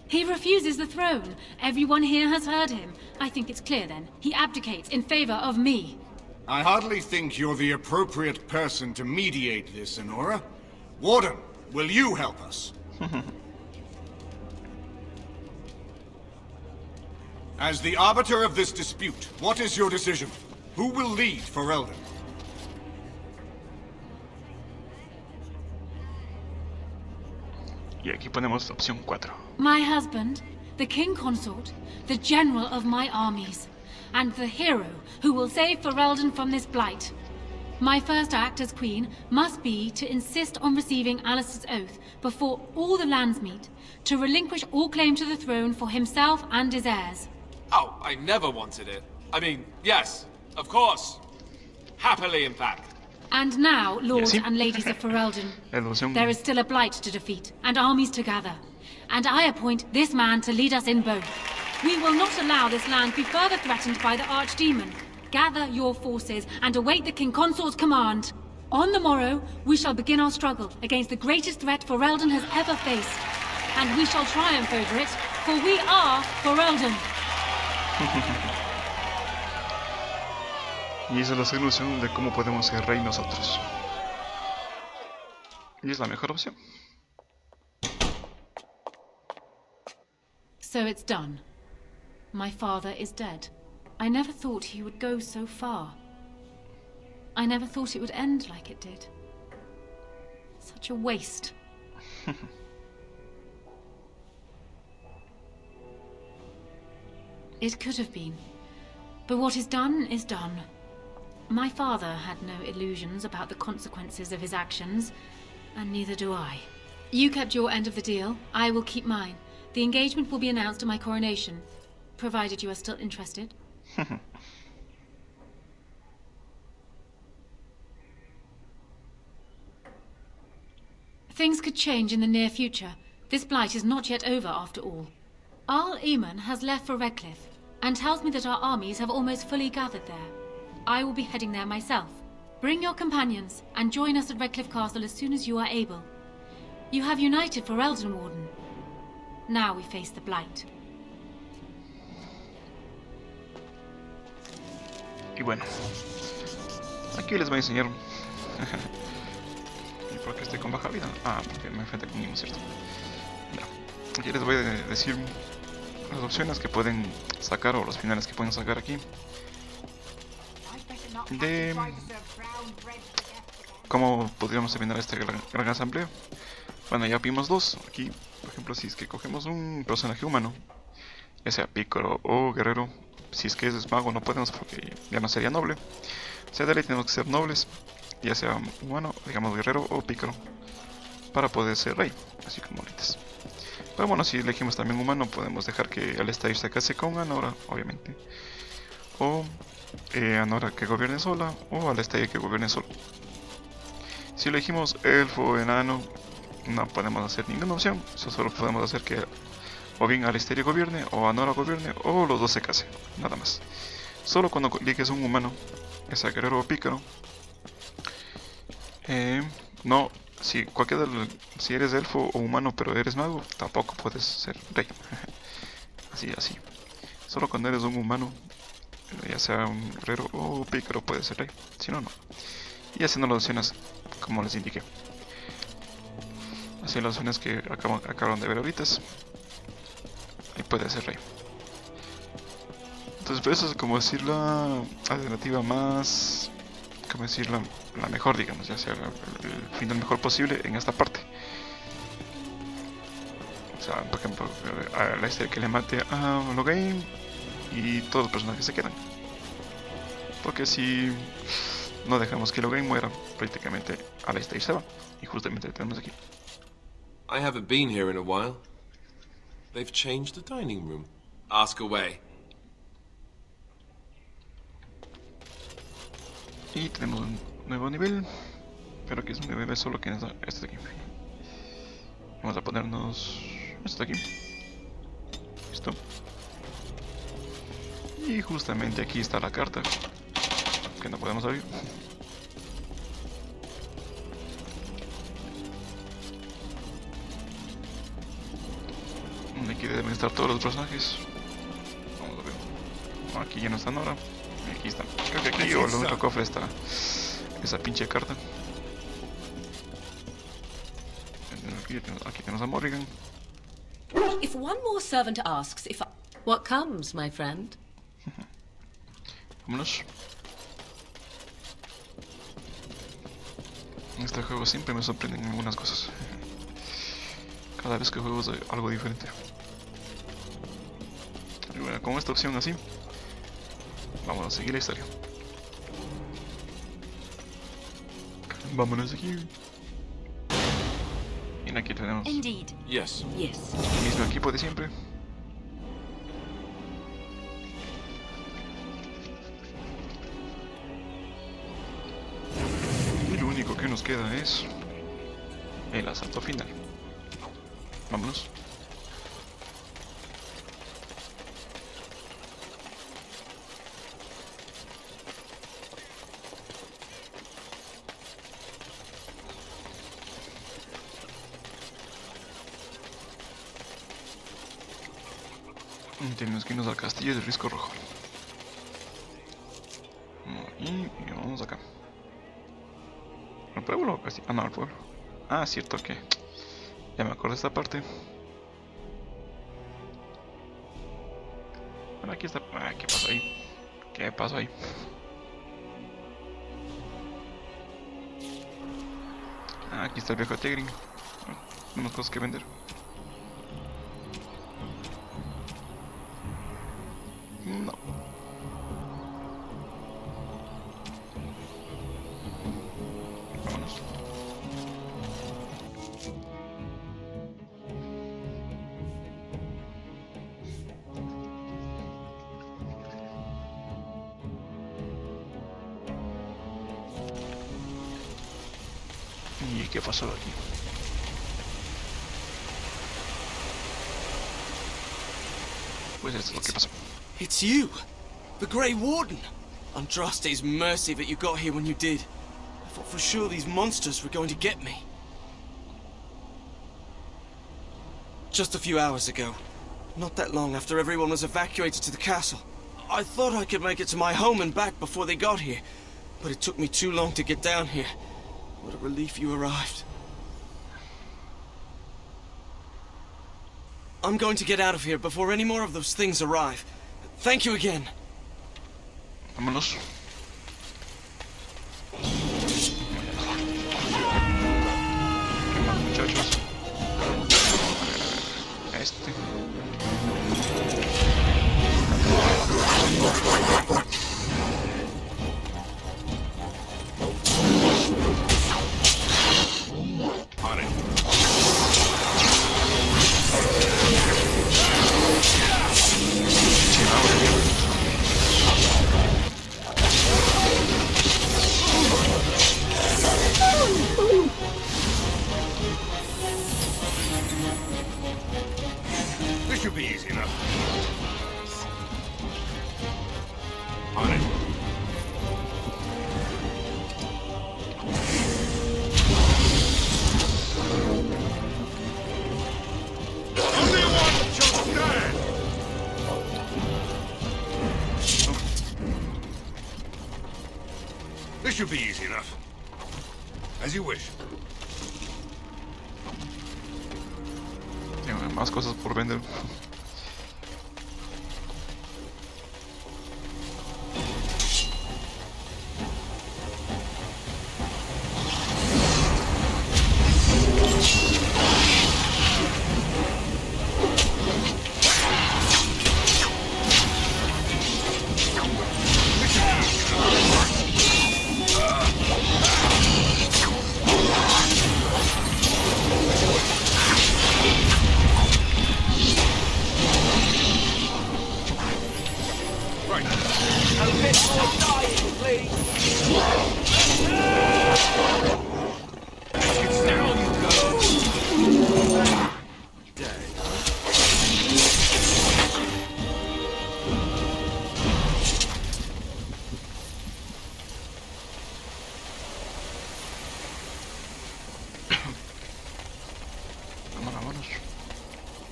He refuses the throne. Everyone here has heard him. I think it's clear then. He abdicates in favor of me. I hardly think you're the appropriate person to mediate this, Honora. Warden, will you help us? As the arbiter of this dispute, what is your decision? Who will lead for Eldon? Y aquí ponemos opción 4. My husband, the king consort, the general of my armies, and the hero who will save Ferelden from this blight. My first act as queen must be to insist on receiving Alistair's oath before all the lands meet, to relinquish all claim to the throne for himself and his heirs. Oh, I never wanted it. I mean, yes, of course. Happily, in fact. And now, lords and ladies of Ferelden, there is still a blight to defeat, and armies to gather. And I appoint this man to lead us in both. We will not allow this land be further threatened by the archdemon. Gather your forces and await the King Consort's command. On the morrow, we shall begin our struggle against the greatest threat Ferelden has ever faced. And we shall triumph over it, for we are Ferelden. Y esa es la solución de cómo podemos ser rey nosotros. Y es la mejor opción. So it's done. My father is dead. I never thought he would go so far. I never thought it would end like it did. Such a waste. It could have been. But what is done is done. My father had no illusions about the consequences of his actions, and neither do I. You kept your end of the deal. I will keep mine. The engagement will be announced at my coronation, provided you are still interested. Things could change in the near future. This blight is not yet over, after all. Arl Eamon has left for Redcliffe, and tells me that our armies have almost fully gathered there. I will be heading there myself. Bring your companions, and join us at Redcliffe Castle as soon as you are able. You have united for Ferelden, Warden. Now we face the blight. Y bueno, aquí les voy a enseñar. ¿Y por qué estoy con baja vida? Ah, porque me enfrenté con Nimo, ¿cierto? Ya. Aquí les voy a decir las opciones que pueden sacar, o los finales que pueden sacar aquí, de cómo podríamos terminar esta gran asamblea. Bueno, ya vimos dos. Aquí, por ejemplo, si es que cogemos un personaje humano, ya sea pícaro o guerrero, si es que es mago no podemos porque ya no sería noble. O sea, de ley tenemos que ser nobles, ya sea humano, digamos guerrero o pícaro, para poder ser rey, así como ahorita. Pero bueno, si elegimos también humano, podemos dejar que Alistair se case con Anora, obviamente. O Anora que gobierne sola, o Alistair que gobierne solo. Si elegimos elfo o enano, no podemos hacer ninguna opción. Eso solo podemos hacer que o bien Alistair gobierne, o Anora gobierne, o los dos se casen, nada más. Solo cuando eliges un humano, ya sea guerrero o pícaro, no, si eres elfo o humano pero eres mago, tampoco puedes ser rey. Así. Solo cuando eres un humano, ya sea un guerrero o pícaro, puedes ser rey. Si no, no. Y haciendo las opciones como les indiqué. Así las opciones que acaban de ver ahorita. Y puede ser rey. Entonces, pues eso es como decir la alternativa más, como decir la mejor, digamos, ya sea el final mejor posible en esta parte. O sea, por ejemplo, a Alistair que le mate a Logain y todos los personajes se quedan. Porque si no dejamos que Sigiloco muera prácticamente a la stage 7. Y justamente lo tenemos aquí. I haven't been here in a while. They've changed the dining room. Ask away. Y tenemos un nuevo nivel. Pero que es un nivel solo que es este de aquí. Vamos a ponernos esto de aquí. Listo. Y justamente aquí está la carta. Que no podemos abrir. Aquí deben estar todos los personajes. Vamos a ver. No, aquí ya no están ahora. Aquí están. Creo que aquí o el único cofre está esa pinche carta. Aquí tenemos a Morrigan. If one more servant asks if I... What comes, my friend? Vámonos. En este juego siempre me sorprenden algunas cosas. Cada vez que juego es algo diferente. Y bueno, con esta opción así, vamos a seguir la historia. Vámonos aquí. Y aquí tenemos Indeed. Yes. Yes. el mismo equipo de siempre. Y lo único que nos queda es el asalto final. Vámonos. Tenemos que irnos al castillo del Risco Rojo. Y vamos acá. ¿Al pueblo o castillo? Ah, no, al pueblo. Ah, cierto que... Ya me acuerdo de esta parte. Bueno, aquí está... Ah, ¿qué pasó ahí? ¿Qué pasó ahí? Ah, aquí está el viejo Tigrin. Unas cosas que vender. No. Vámonos. ¿Y qué pasó aquí? Pues esto es lo que pasó. It's you! The Grey Warden! Andraste's mercy that you got here when you did. I thought for sure these monsters were going to get me. Just a few hours ago, not that long after everyone was evacuated to the castle, I thought I could make it to my home and back before they got here, but it took me too long to get down here. What a relief you arrived. I'm going to get out of here before any more of those things arrive. Thank you again. Vámonos. ¿Qué más, muchachos? Este. This should be easy enough. On it. Only one shall stand. This should be easy enough. As you wish. Tengo más cosas por vender.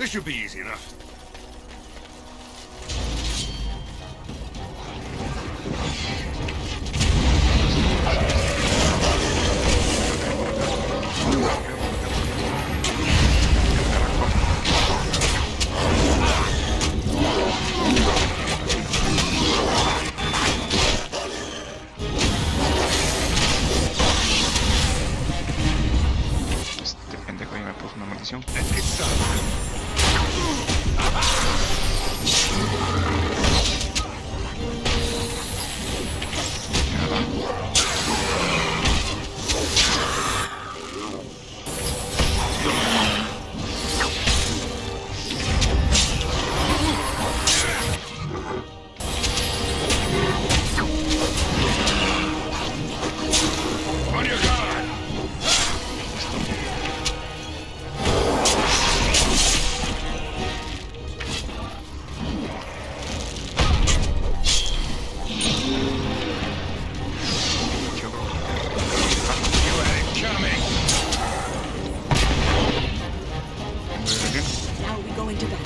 This should be easy enough. Este pendejo ahí me puso una maldición. On your guard! You had it coming! Now we go into battle.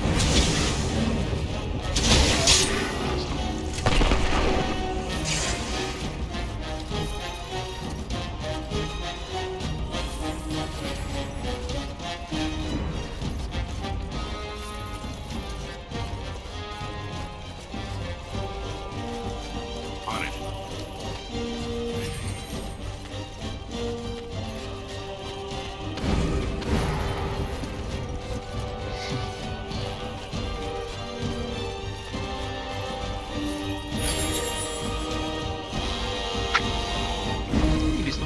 On it. Y listo.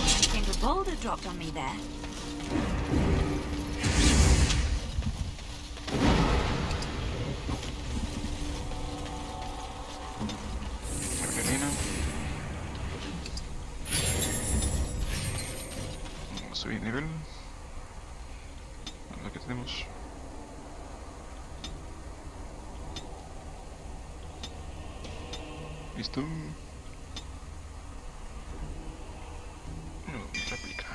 I think a boulder dropped on me there. Arena. Vamos a subir nivel. A ver lo que tenemos. Listo. No, réplica.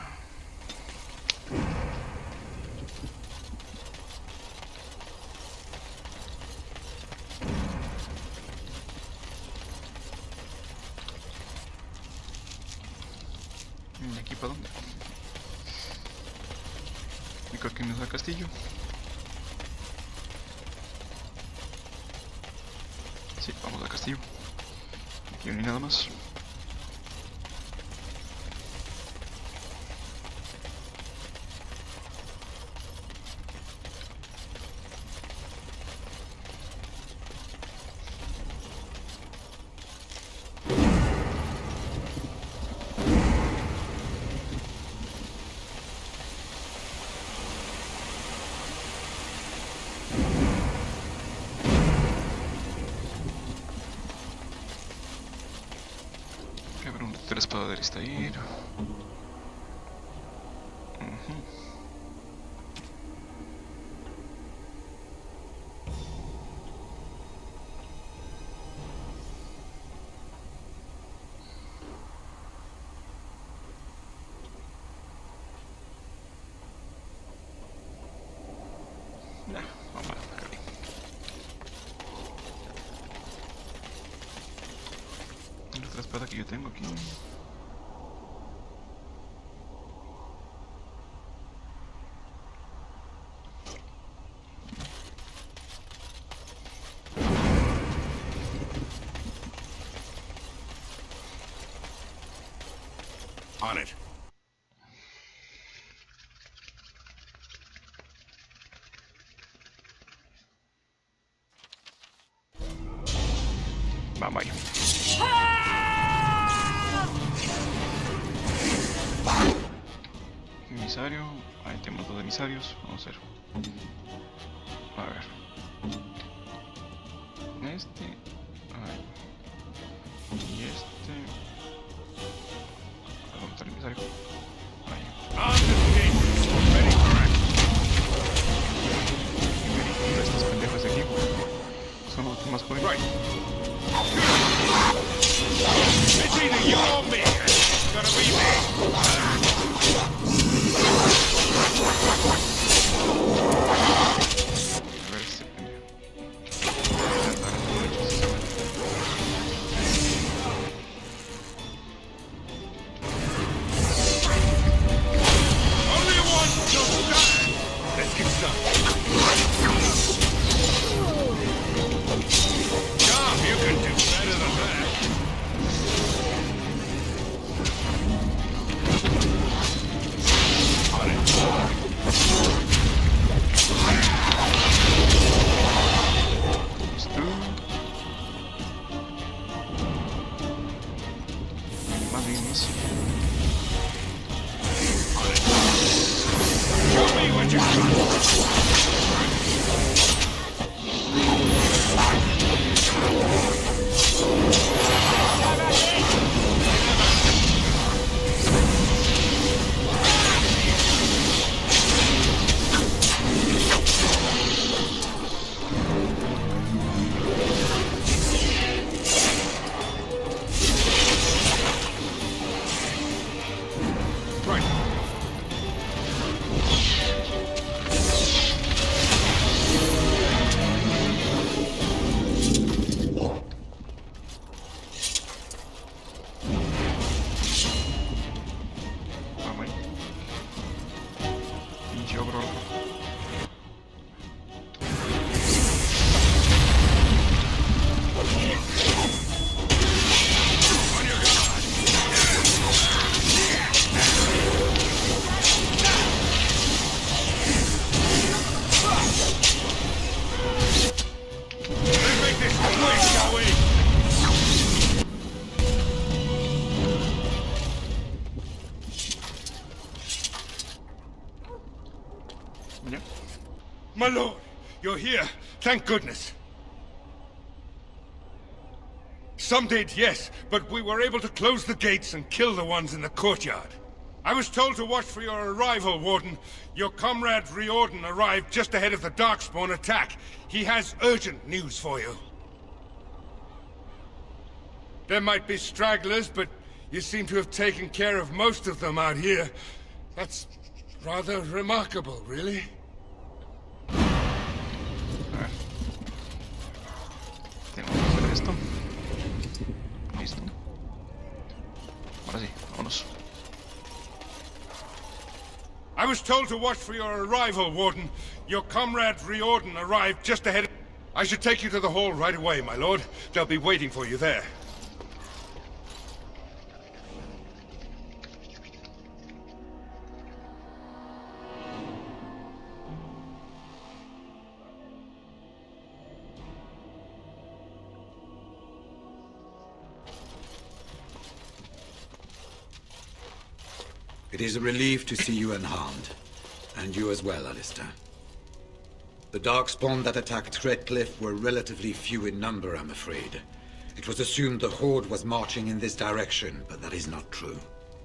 ¿Y aquí para dónde? Y creo que no es el castillo. Sí, vamos al castillo. Aquí no hay nada más. La espada de Aristair. Vamos a dejar ahí. La otra espada que yo tengo aquí. On it. Vamos ahí. Emisario. Ahí tenemos dos emisarios. Vamos a ver. A ver. Este. Ahí. Y este. ¿Dónde está el emisario? Ahí. Y estos pendejos de aquí son los más jóvenes. It's either you or me. It's gonna be me. alguien más. Show me what you got. My lord, you're here. Thank goodness. Some did, yes, but we were able to close the gates and kill the ones in the courtyard. I was told to watch for your arrival, Warden. Your comrade Riordan arrived just ahead of the Darkspawn attack. He has urgent news for you. There might be stragglers, but you seem to have taken care of most of them out here. That's rather remarkable, really. Tengo que hacer esto. Listo. Ahora sí, vámonos. I was told to watch for your arrival, Warden. Your comrade Riordan arrived just ahead. I should take you to the hall right away, my lord. They'll be waiting for you there. It is a relief to see you unharmed. And you as well, Alistair. The Darkspawn that attacked Redcliffe were relatively few in number, I'm afraid. It was assumed the Horde was marching in this direction, but that is not true.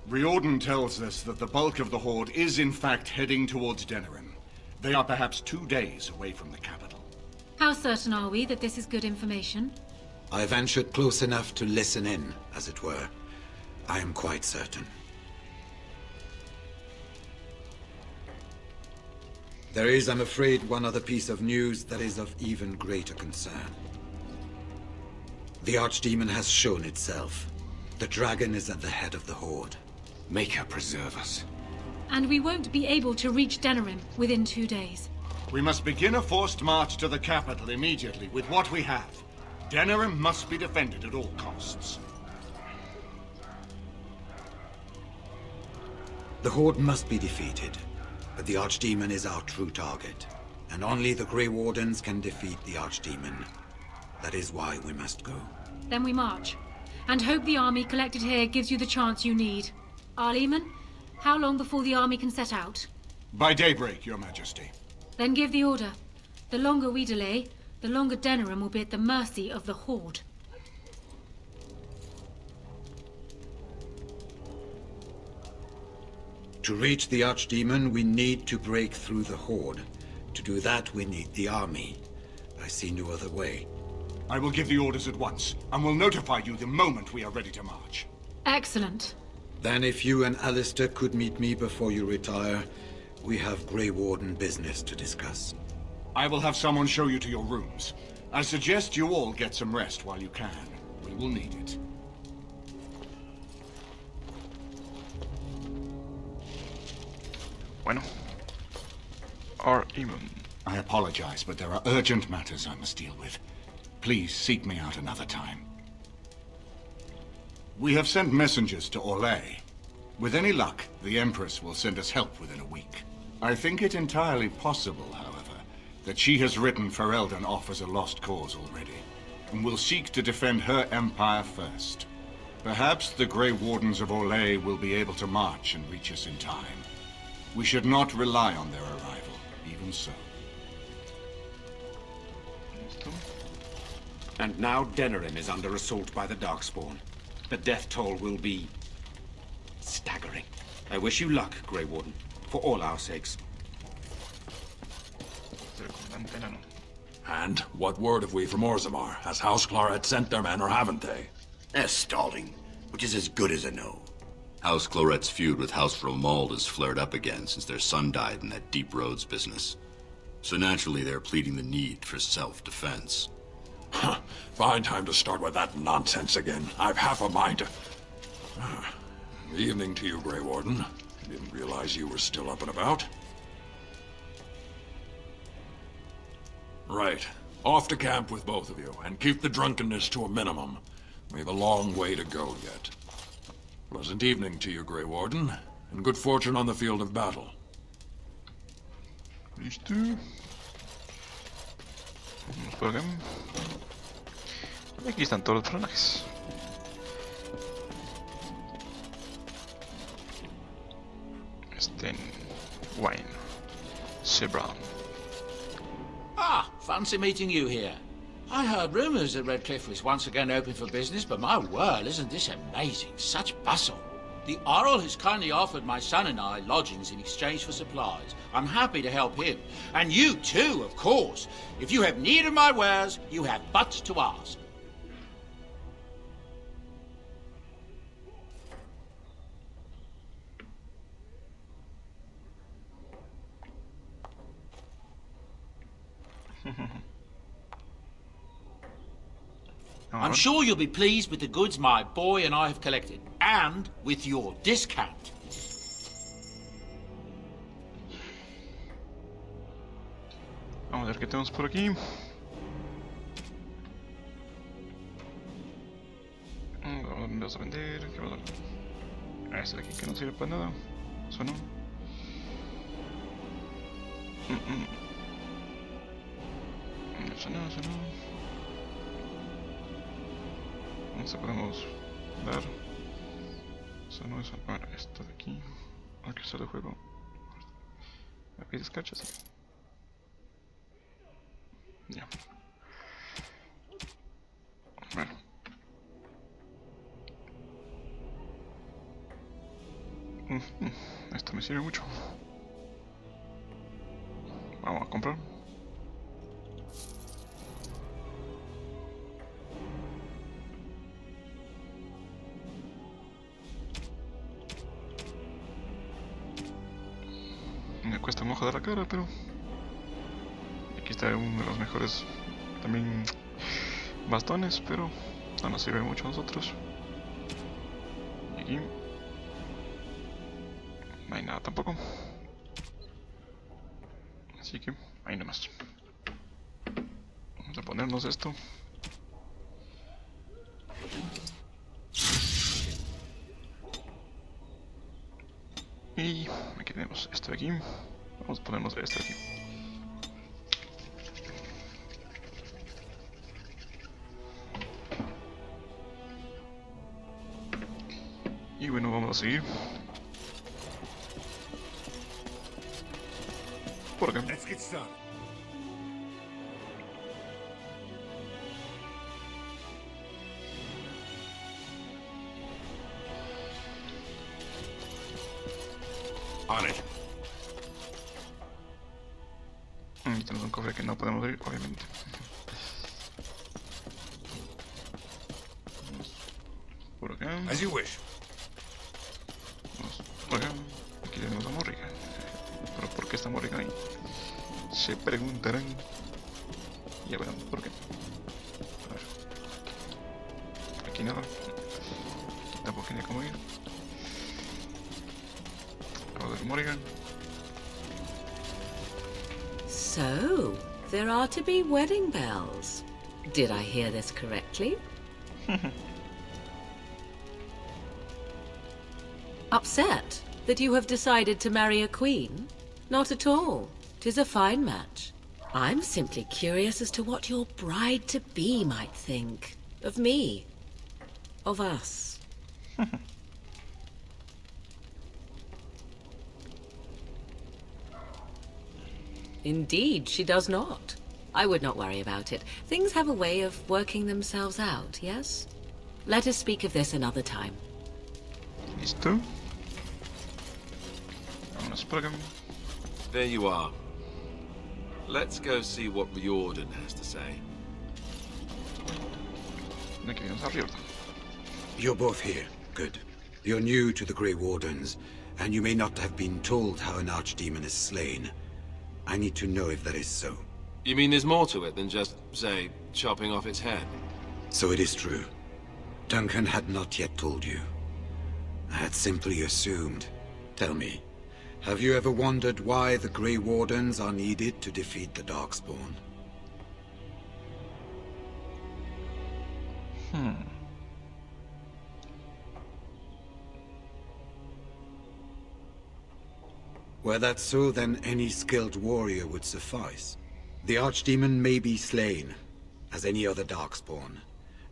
Riordan tells us that the bulk of the Horde is in fact heading towards Denerim. They are perhaps 2 days away from the capital. How certain are we that this is good information? I ventured close enough to listen in, as it were. I am quite certain. There is, I'm afraid, one other piece of news that is of even greater concern. The Archdemon has shown itself. The dragon is at the head of the Horde. Make her preserve us. And we won't be able to reach Denerim within 2 days. We must begin a forced march to the capital immediately with what we have. Denerim must be defended at all costs. The Horde must be defeated. But the Archdemon is our true target, and only the Grey Wardens can defeat the Archdemon. That is why we must go. Then we march, and hope the army collected here gives you the chance you need. Arleman, how long before the army can set out? By daybreak, Your Majesty. Then give the order. The longer we delay, the longer Denerim will be at the mercy of the Horde. To reach the Archdemon, we need to break through the Horde. To do that, we need the army. I see no other way. I will give the orders at once, and will notify you the moment we are ready to march. Excellent. Then if you and Alistair could meet me before you retire, we have Grey Warden business to discuss. I will have someone show you to your rooms. I suggest you all get some rest while you can. We will need it. Bueno. Arleman. I apologize, but there are urgent matters I must deal with. Please seek me out another time. We have sent messengers to Orlais. With any luck, the Empress will send us help within a week. I think it entirely possible, however, that she has written Ferelden off as a lost cause already, and will seek to defend her empire first. Perhaps the Grey Wardens of Orlais will be able to march and reach us in time. We should not rely on their arrival, even so. And now Denerim is under assault by the Darkspawn. The death toll will be staggering. I wish you luck, Grey Warden, for all our sakes. And what word have we from Orzammar? Has House Claret sent their men or haven't they? They're stalling, which is as good as a no. House Claret's feud with House Romald has flared up again since their son died in that Deep Roads business. So naturally they're pleading the need for self-defense. Fine time to start with that nonsense again. I've half a mind to... Evening to you, Grey Warden. Didn't realize you were still up and about. Right. Off to camp with both of you, and keep the drunkenness to a minimum. We've a long way to go yet. Pleasant evening to you, Grey Warden, and good fortune on the field of battle. Listo. Vamos por acá. Y aquí están todos los personajes. Wayne. Sebron. Ah, fancy meeting you here. I heard rumours that Redcliffe was once again open for business, but my word, isn't this amazing? Such bustle. The Earl has kindly offered my son and I lodgings in exchange for supplies. I'm happy to help him. And you too, of course. If you have need of my wares, you have but to ask. I'm sure you'll be pleased with the goods my boy and I have collected, and with your discount. Vamos a ver qué tenemos por aquí. Vamos a vender. ¿Qué vamos a ver? Este de aquí que no sirve para nada. Eso no. Eso no, eso no. Vamos a podemos dar. Eso no es. Bueno, esto de aquí. Aquí está el juego. Aquí descachas. Ya. Bueno. Esto me sirve mucho. Vamos a comprar. Me cuesta un ojo de la cara, pero aquí está uno de los mejores también bastones, pero no nos sirve mucho a nosotros. Y aquí no hay nada tampoco, así que ahí nomás. Vamos a ponernos esto. Y aquí tenemos esto de aquí. Vamos a ponernos esto de aquí. Y bueno, vamos a seguir por acá. Let's get started. On it. Y tenemos un cofre que no podemos abrir, obviamente. Vamos por acá. As you wish. Vamos por acá. Aquí tenemos a Morrigan. Pero ¿por qué está Morrigan ahí? Se preguntarán. Ya verán por qué. A ver. Aquí nada. Aquí tampoco tiene cómo ir. Vamos a ver Morrigan. So, there are to be wedding bells. Did I hear this correctly? Upset that you have decided to marry a queen? Not at all. 'Tis a fine match. I'm simply curious as to what your bride-to-be might think. Of me. Of us. Indeed, she does not. I would not worry about it. Things have a way of working themselves out, yes? Let us speak of this another time. Listo. Vámonos por acá. There you are. Let's go see what Riordan has to say. Aquí vamos a Riordan. You're both here. Good. You're new to the Grey Wardens, and you may not have been told how an archdemon is slain. I need to know if that is so. You mean there's more to it than just, say, chopping off its head? So it is true. Duncan had not yet told you. I had simply assumed. Tell me, have you ever wondered why the Grey Wardens are needed to defeat the Darkspawn? Were that so, then any skilled warrior would suffice. The Archdemon may be slain, as any other Darkspawn,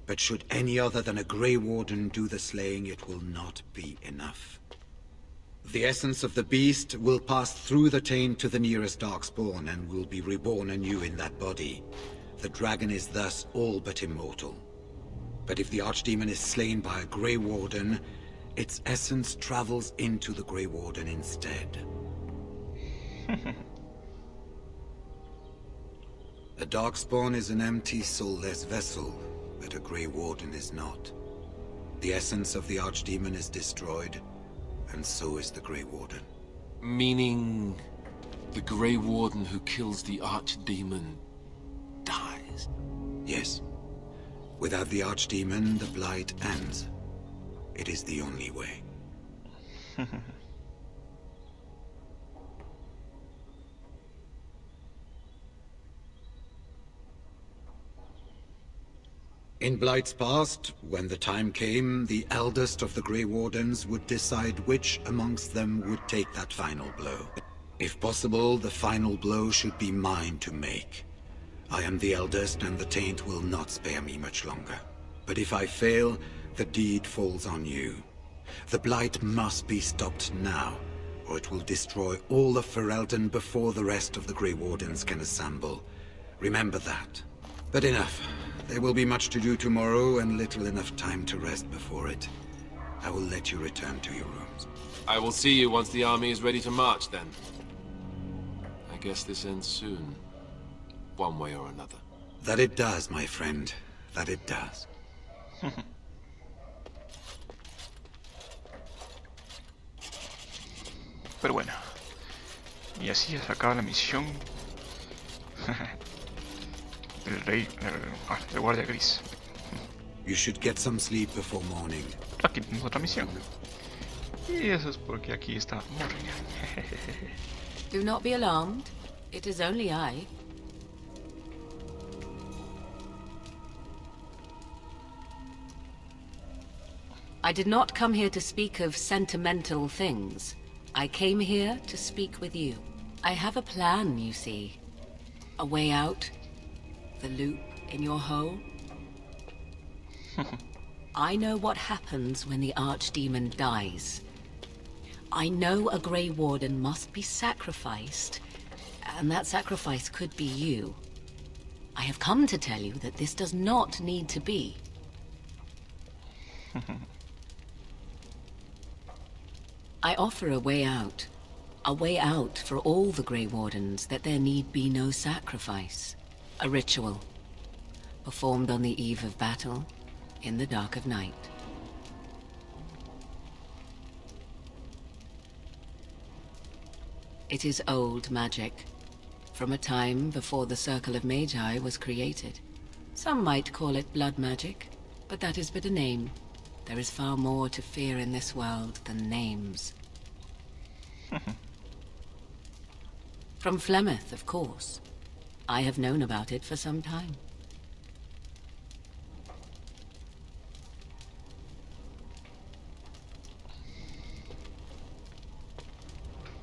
but should any other than a Grey Warden do the slaying, it will not be enough. The essence of the beast will pass through the taint to the nearest Darkspawn and will be reborn anew in that body. The dragon is thus all but immortal. But if the Archdemon is slain by a Grey Warden, its essence travels into the Grey Warden instead. A Darkspawn is an empty, soulless vessel, but a Grey Warden is not. The essence of the Archdemon is destroyed, and so is the Grey Warden. Meaning the Grey Warden who kills the Archdemon dies? Yes. Without the Archdemon, the Blight ends. It is the only way. In Blight's past, when the time came, the eldest of the Grey Wardens would decide which amongst them would take that final blow. If possible, the final blow should be mine to make. I am the eldest, and the taint will not spare me much longer. But if I fail, the deed falls on you. The Blight must be stopped now, or it will destroy all of Ferelden before the rest of the Grey Wardens can assemble. Remember that. But enough. There will be much to do tomorrow, and little enough time to rest before it. I will let you return to your rooms. I will see you once the army is ready to march, then. I guess this ends soon. One way or another. That it does, my friend. That it does. Pero bueno. Y así se acaba la misión. El rey, el guardia gris. You should get some sleep before morning. Aquí tenemos otra misión. Y eso es porque aquí está Morgan. Do not be alarmed. It is only I. I did not come here to speak of sentimental things. I came here to speak with you. I have a plan, you see. A way out. The loop in your hole. I know what happens when the Archdemon dies. I know a Grey Warden must be sacrificed, and that sacrifice could be you. I have come to tell you that this does not need to be. I offer a way out for all the Grey Wardens, that there need be no sacrifice. A ritual, performed on the eve of battle, in the dark of night. It is old magic, from a time before the Circle of Magi was created. Some might call it blood magic, but that is but a name. There is far more to fear in this world than names. From Flemeth, of course. I have known about it for some time.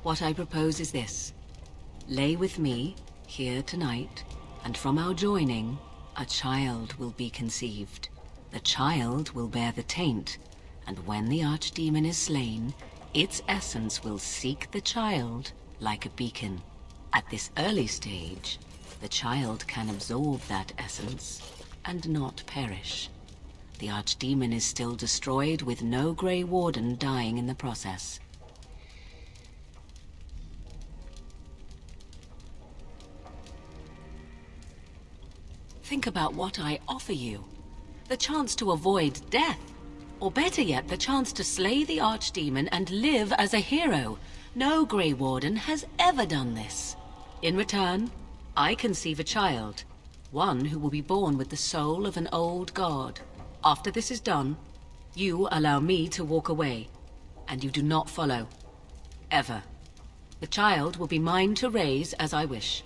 What I propose is this. Lay with me, here tonight, and from our joining, a child will be conceived. The child will bear the taint, And when the archdemon is slain, its essence will seek the child like a beacon. At this early stage, the child can absorb that essence and not perish. The archdemon is still destroyed with no Grey Warden dying in the process. Think about what I offer you. The chance to avoid death. Or better yet, the chance to slay the archdemon and live as a hero. No Grey Warden has ever done this. In return, I conceive a child. One who will be born with the soul of an old god. After this is done, you allow me to walk away. And you do not follow. Ever. The child will be mine to raise as I wish.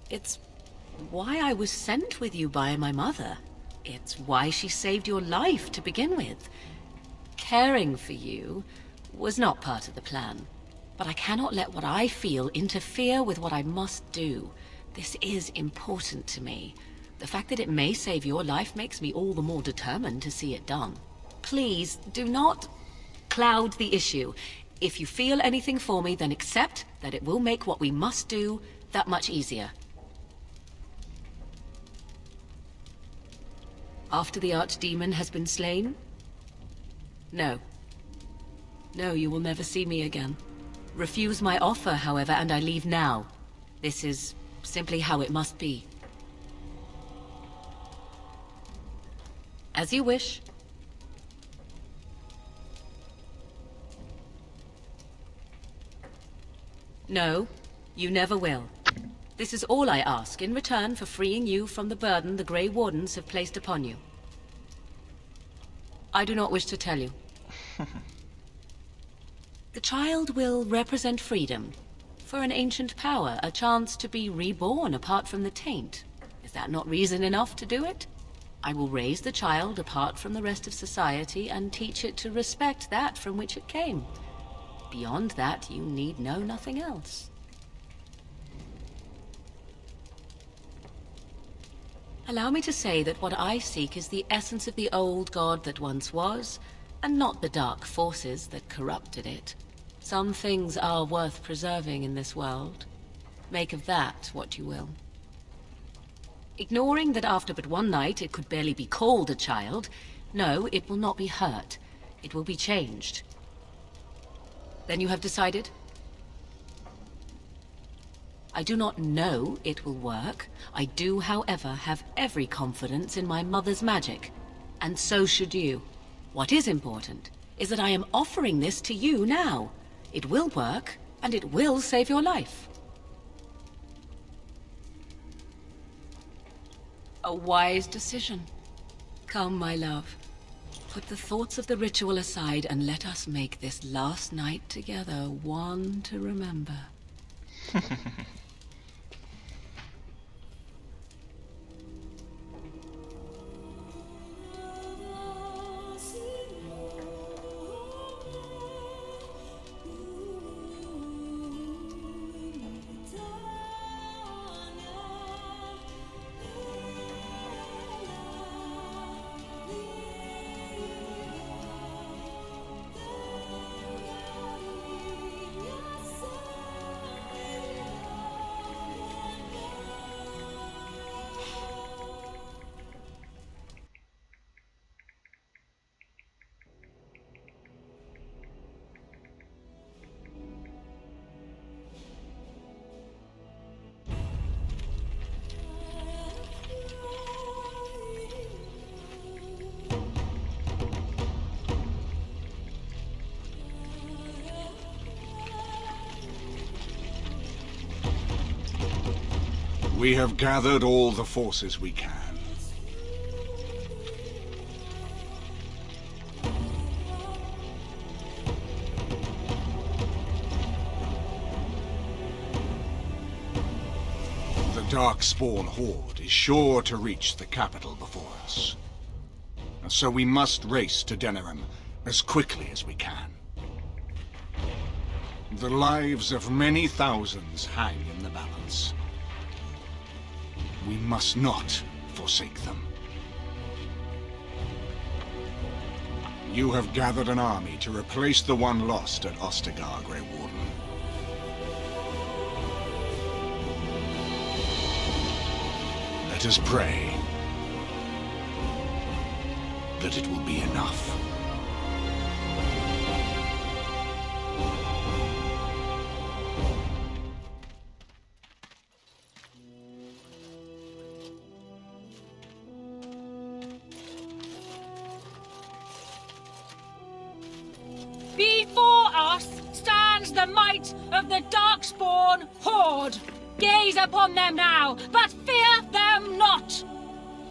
It's why I was sent with you by my mother. It's why she saved your life to begin with. Caring for you was not part of the plan. But I cannot let what I feel interfere with what I must do. This is important to me. The fact that it may save your life makes me all the more determined to see it done. Please, do not cloud the issue. If you feel anything for me, then accept that it will make what we must do that much easier. After the archdemon has been slain? No. No, you will never see me again. Refuse my offer, however, and I leave now. This is simply how it must be. As you wish. No, you never will. This is all I ask in return for freeing you from the burden the Grey Wardens have placed upon you. I do not wish to tell you. The child will represent freedom. For an ancient power, a chance to be reborn apart from the taint. Is that not reason enough to do it? I will raise the child apart from the rest of society and teach it to respect that from which it came. Beyond that, you need know nothing else. Allow me to say that what I seek is the essence of the old god that once was, and not the dark forces that corrupted it. Some things are worth preserving in this world. Make of that what you will. Ignoring that after but one night it could barely be called a child, no, it will not be hurt. It will be changed. Then you have decided? I do not know it will work. I do, however, have every confidence in my mother's magic. And so should you. What is important is that I am offering this to you now. It will work, and it will save your life. A wise decision. Come, my love. Put the thoughts of the ritual aside and let us make this last night together one to remember. We have gathered all the forces we can. The Darkspawn Horde is sure to reach the capital before us. And so we must race to Denerim as quickly as we can. The lives of many thousands hang in the balance. We must not forsake them. You have gathered an army to replace the one lost at Ostagar, Grey Warden. Let us pray that it will be enough. Before us stands the might of the Darkspawn Horde. Gaze upon them now, but fear them not.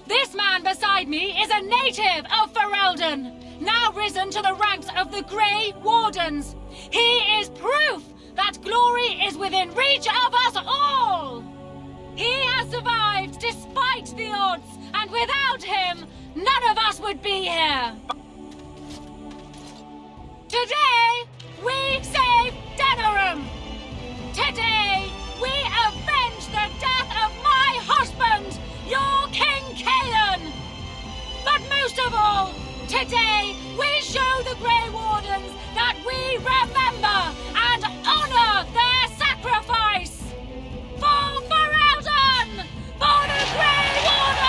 This man beside me is a native of Ferelden, now risen to the ranks of the Grey Wardens. He is proof that glory is within reach of us all. He has survived despite the odds, and without him, none of us would be here. Today, we save Denerim. Today, we avenge the death of my husband, your King Caelan. But most of all, today, we show the Grey Wardens that we remember and honor their sacrifice. For Ferelden! For the Grey Wardens!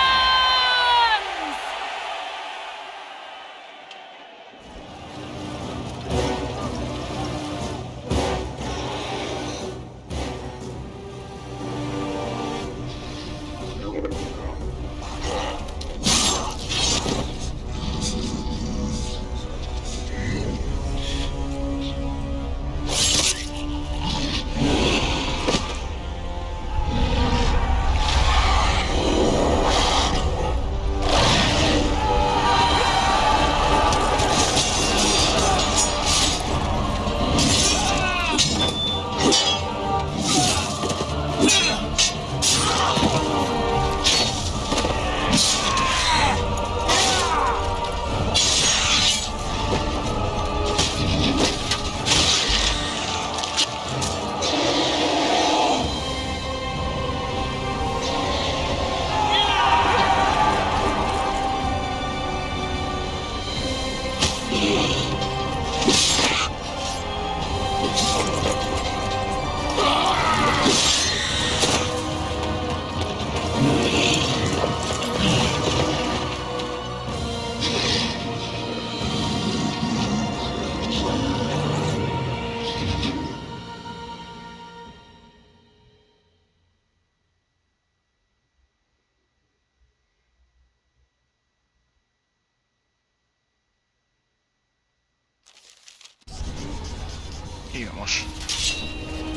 Y vamos.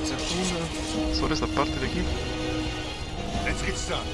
Segunda sobre esta parte de aquí. Let's get started.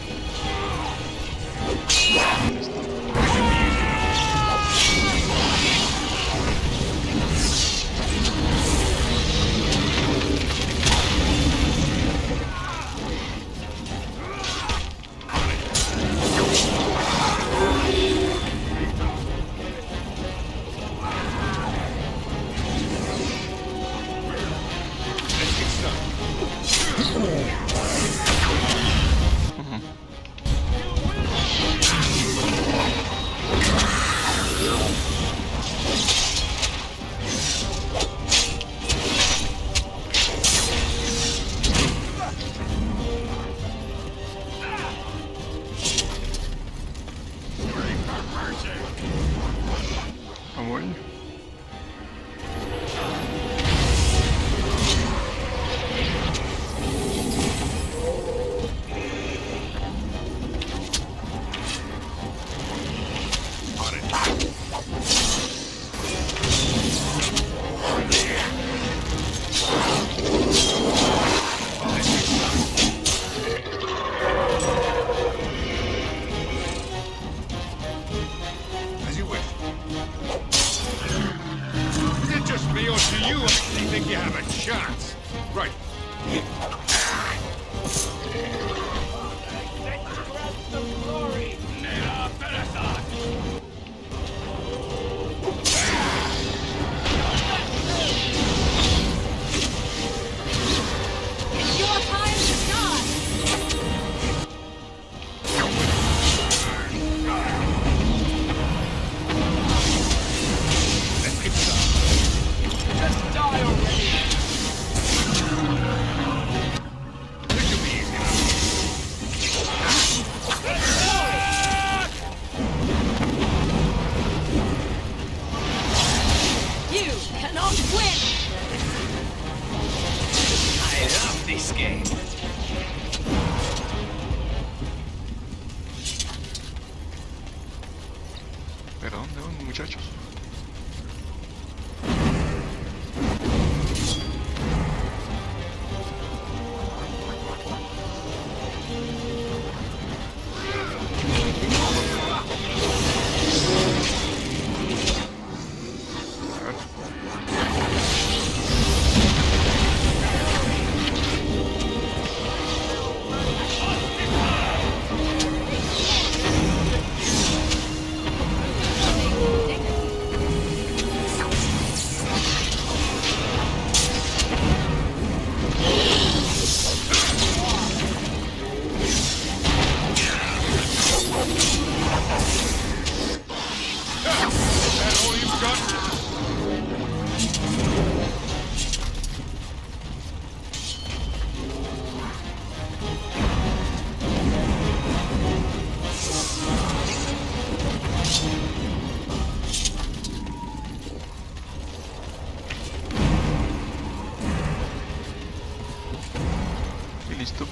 Listo.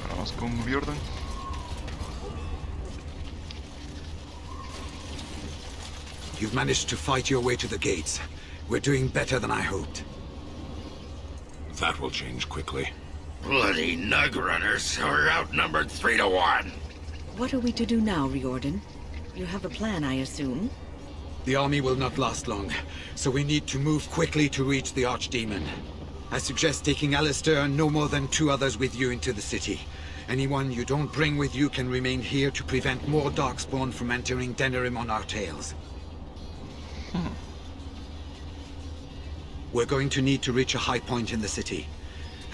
Ahora vamos con Bjordan. You've managed to fight your way to the gates. We're doing better than I hoped. That will change quickly. Bloody nug runners are outnumbered 3 to 1. What are we to do now, Riordan? You have a plan, I assume? The army will not last long, so we need to move quickly to reach the Archdemon. I suggest taking Alistair and no more than 2 others with you into the city. Anyone you don't bring with you can remain here to prevent more Darkspawn from entering Denerim on our tails. We're going to need to reach a high point in the city.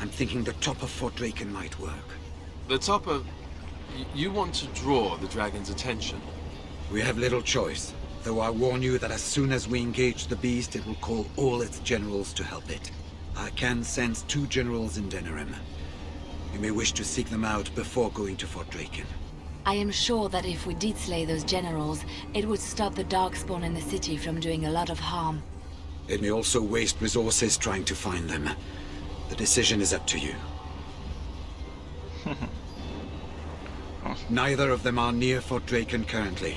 I'm thinking the top of Fort Draken might work. The top of... You want to draw the dragon's attention? We have little choice, though I warn you that as soon as we engage the beast, it will call all its generals to help it. I can sense 2 generals in Denerim. You may wish to seek them out before going to Fort Draken. I am sure that if we did slay those generals, it would stop the Darkspawn in the city from doing a lot of harm. It may also waste resources trying to find them. The decision is up to you. Neither of them are near Fort Draken currently.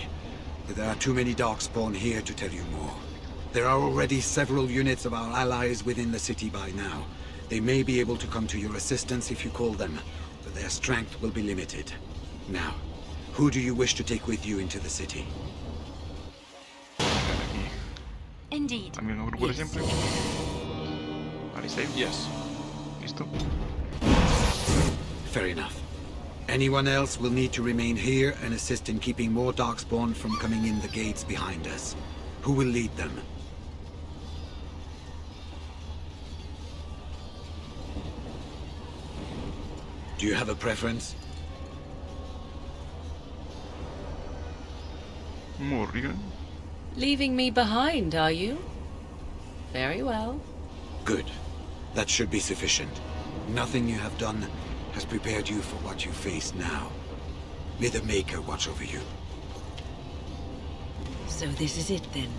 There are too many Darkspawn here to tell you more. There are already several units of our allies within the city by now. They may be able to come to your assistance if you call them, but their strength will be limited. Now, who do you wish to take with you into the city? Indeed. También un grupo de siempre. Alistair. Yes. Listo. Fair enough. Anyone else will need to remain here and assist in keeping more Darkspawn from coming in the gates behind us. Who will lead them? Do you have a preference? Morrigan. Leaving me behind, are you? Very well. Good. That should be sufficient. Nothing you have done has prepared you for what you face now. May the Maker watch over you. So this is it then.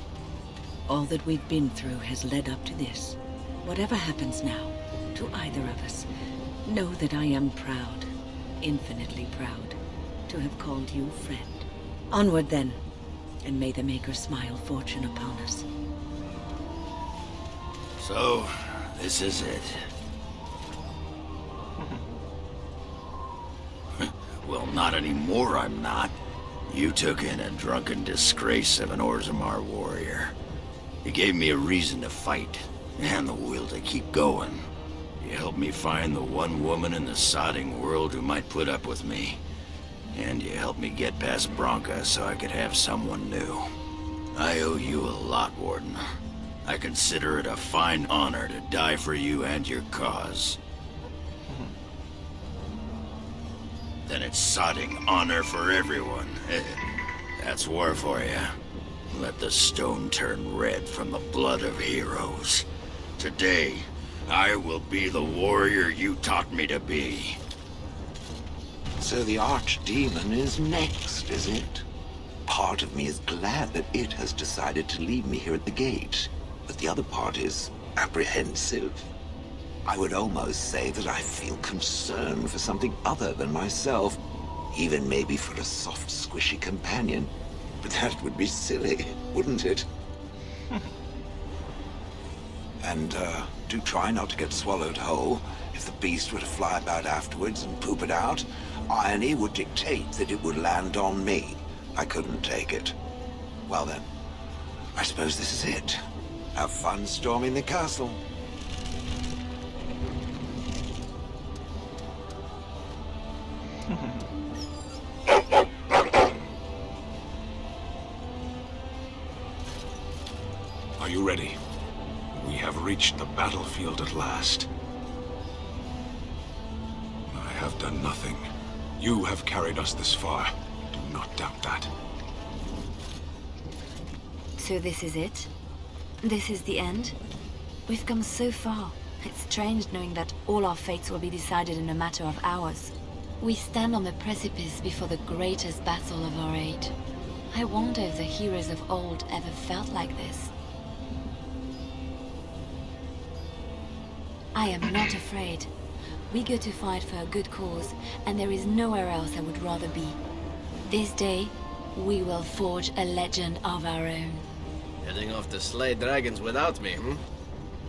All that we've been through has led up to this. Whatever happens now, to either of us, know that I am proud, infinitely proud, to have called you friend. Onward then, and may the Maker smile fortune upon us. So, this is it. Well, not anymore, I'm not. You took in a drunken disgrace of an Orzammar warrior. You gave me a reason to fight, and the will to keep going. You helped me find the one woman in the sodding world who might put up with me. And you helped me get past Bronca so I could have someone new. I owe you a lot, Warden. I consider it a fine honor to die for you and your cause. Then it's sodding honor for everyone. That's war for you. Let the stone turn red from the blood of heroes. Today, I will be the warrior you taught me to be. So the Archdemon is next, is it? Part of me is glad that it has decided to leave me here at the gate, but the other part is apprehensive. I would almost say that I feel concern for something other than myself, even maybe for a soft, squishy companion. But that would be silly, wouldn't it? And, do try not to get swallowed whole. If the beast were to fly about afterwards and poop it out, irony would dictate that it would land on me. I couldn't take it. Well then, I suppose this is it. Have fun storming the castle. Are you ready? We have reached the battlefield at last. I have done nothing. You have carried us this far. Do not doubt that. So this is it? This is the end? We've come so far. It's strange knowing that all our fates will be decided in a matter of hours. We stand on the precipice before the greatest battle of our age. I wonder if the heroes of old ever felt like this. I am not afraid. We go to fight for a good cause, and there is nowhere else I would rather be. This day, we will forge a legend of our own. Heading off to slay dragons without me, hmm?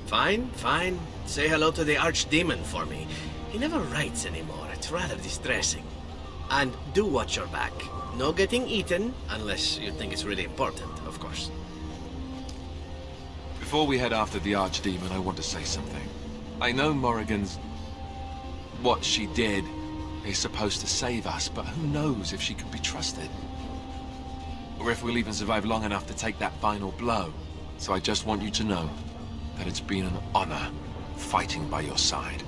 Fine, fine. Say hello to the archdemon for me. He never writes anymore. It's rather distressing. And do watch your back. No getting eaten, unless you think it's really important, of course. Before we head after the archdemon, I want to say something. I know Morrigan's... what she did is supposed to save us, but who knows if she can be trusted? Or if we'll even survive long enough to take that final blow. So I just want you to know that it's been an honor fighting by your side.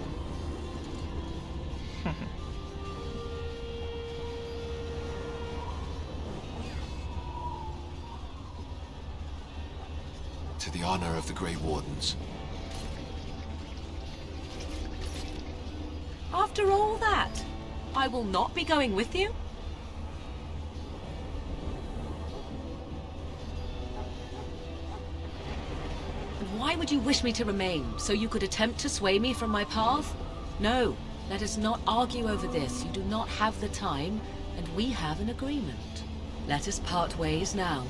To the honor of the Grey Wardens. After all that, I will not be going with you? And why would you wish me to remain? So you could attempt to sway me from my path? No, let us not argue over this. You do not have the time, and we have an agreement. Let us part ways now.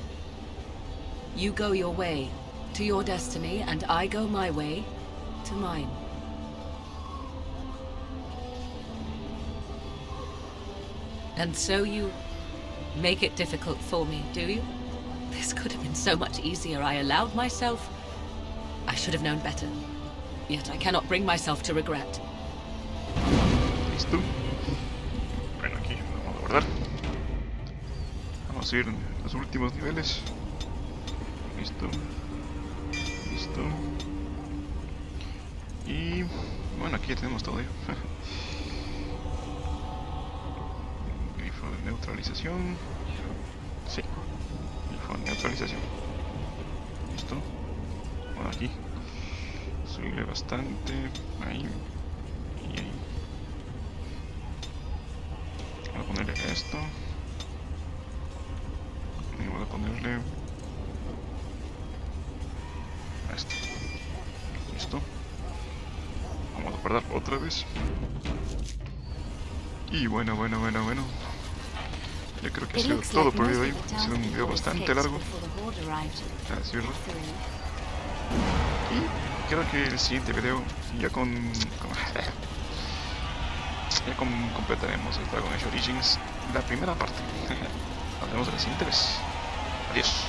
You go your way, to your destiny, and I go my way, to mine. And so you make it difficult for me, do you? This could have been so much easier. I allowed myself. I should have known better. Yet I cannot bring myself to regret. Listo. Bueno, aquí vamos a guardar. Vamos a ir en los últimos niveles. Listo. Listo. Y bueno, aquí ya tenemos todo. Grifo de neutralización. Sí. Grifo de neutralización. Listo. Bueno, aquí. Subirle bastante. Ahí. Y ahí. Voy a ponerle esto. Y voy a ponerle esto. Listo. Vamos a guardar otra vez. Y bueno. Yo creo que ha sido todo por el video de hoy. Ha sido un video bastante largo, a decirlo. Y creo que el siguiente video ya completaremos el Dragon Age Origins, la primera parte. Nos vemos la siguiente vez. Adiós.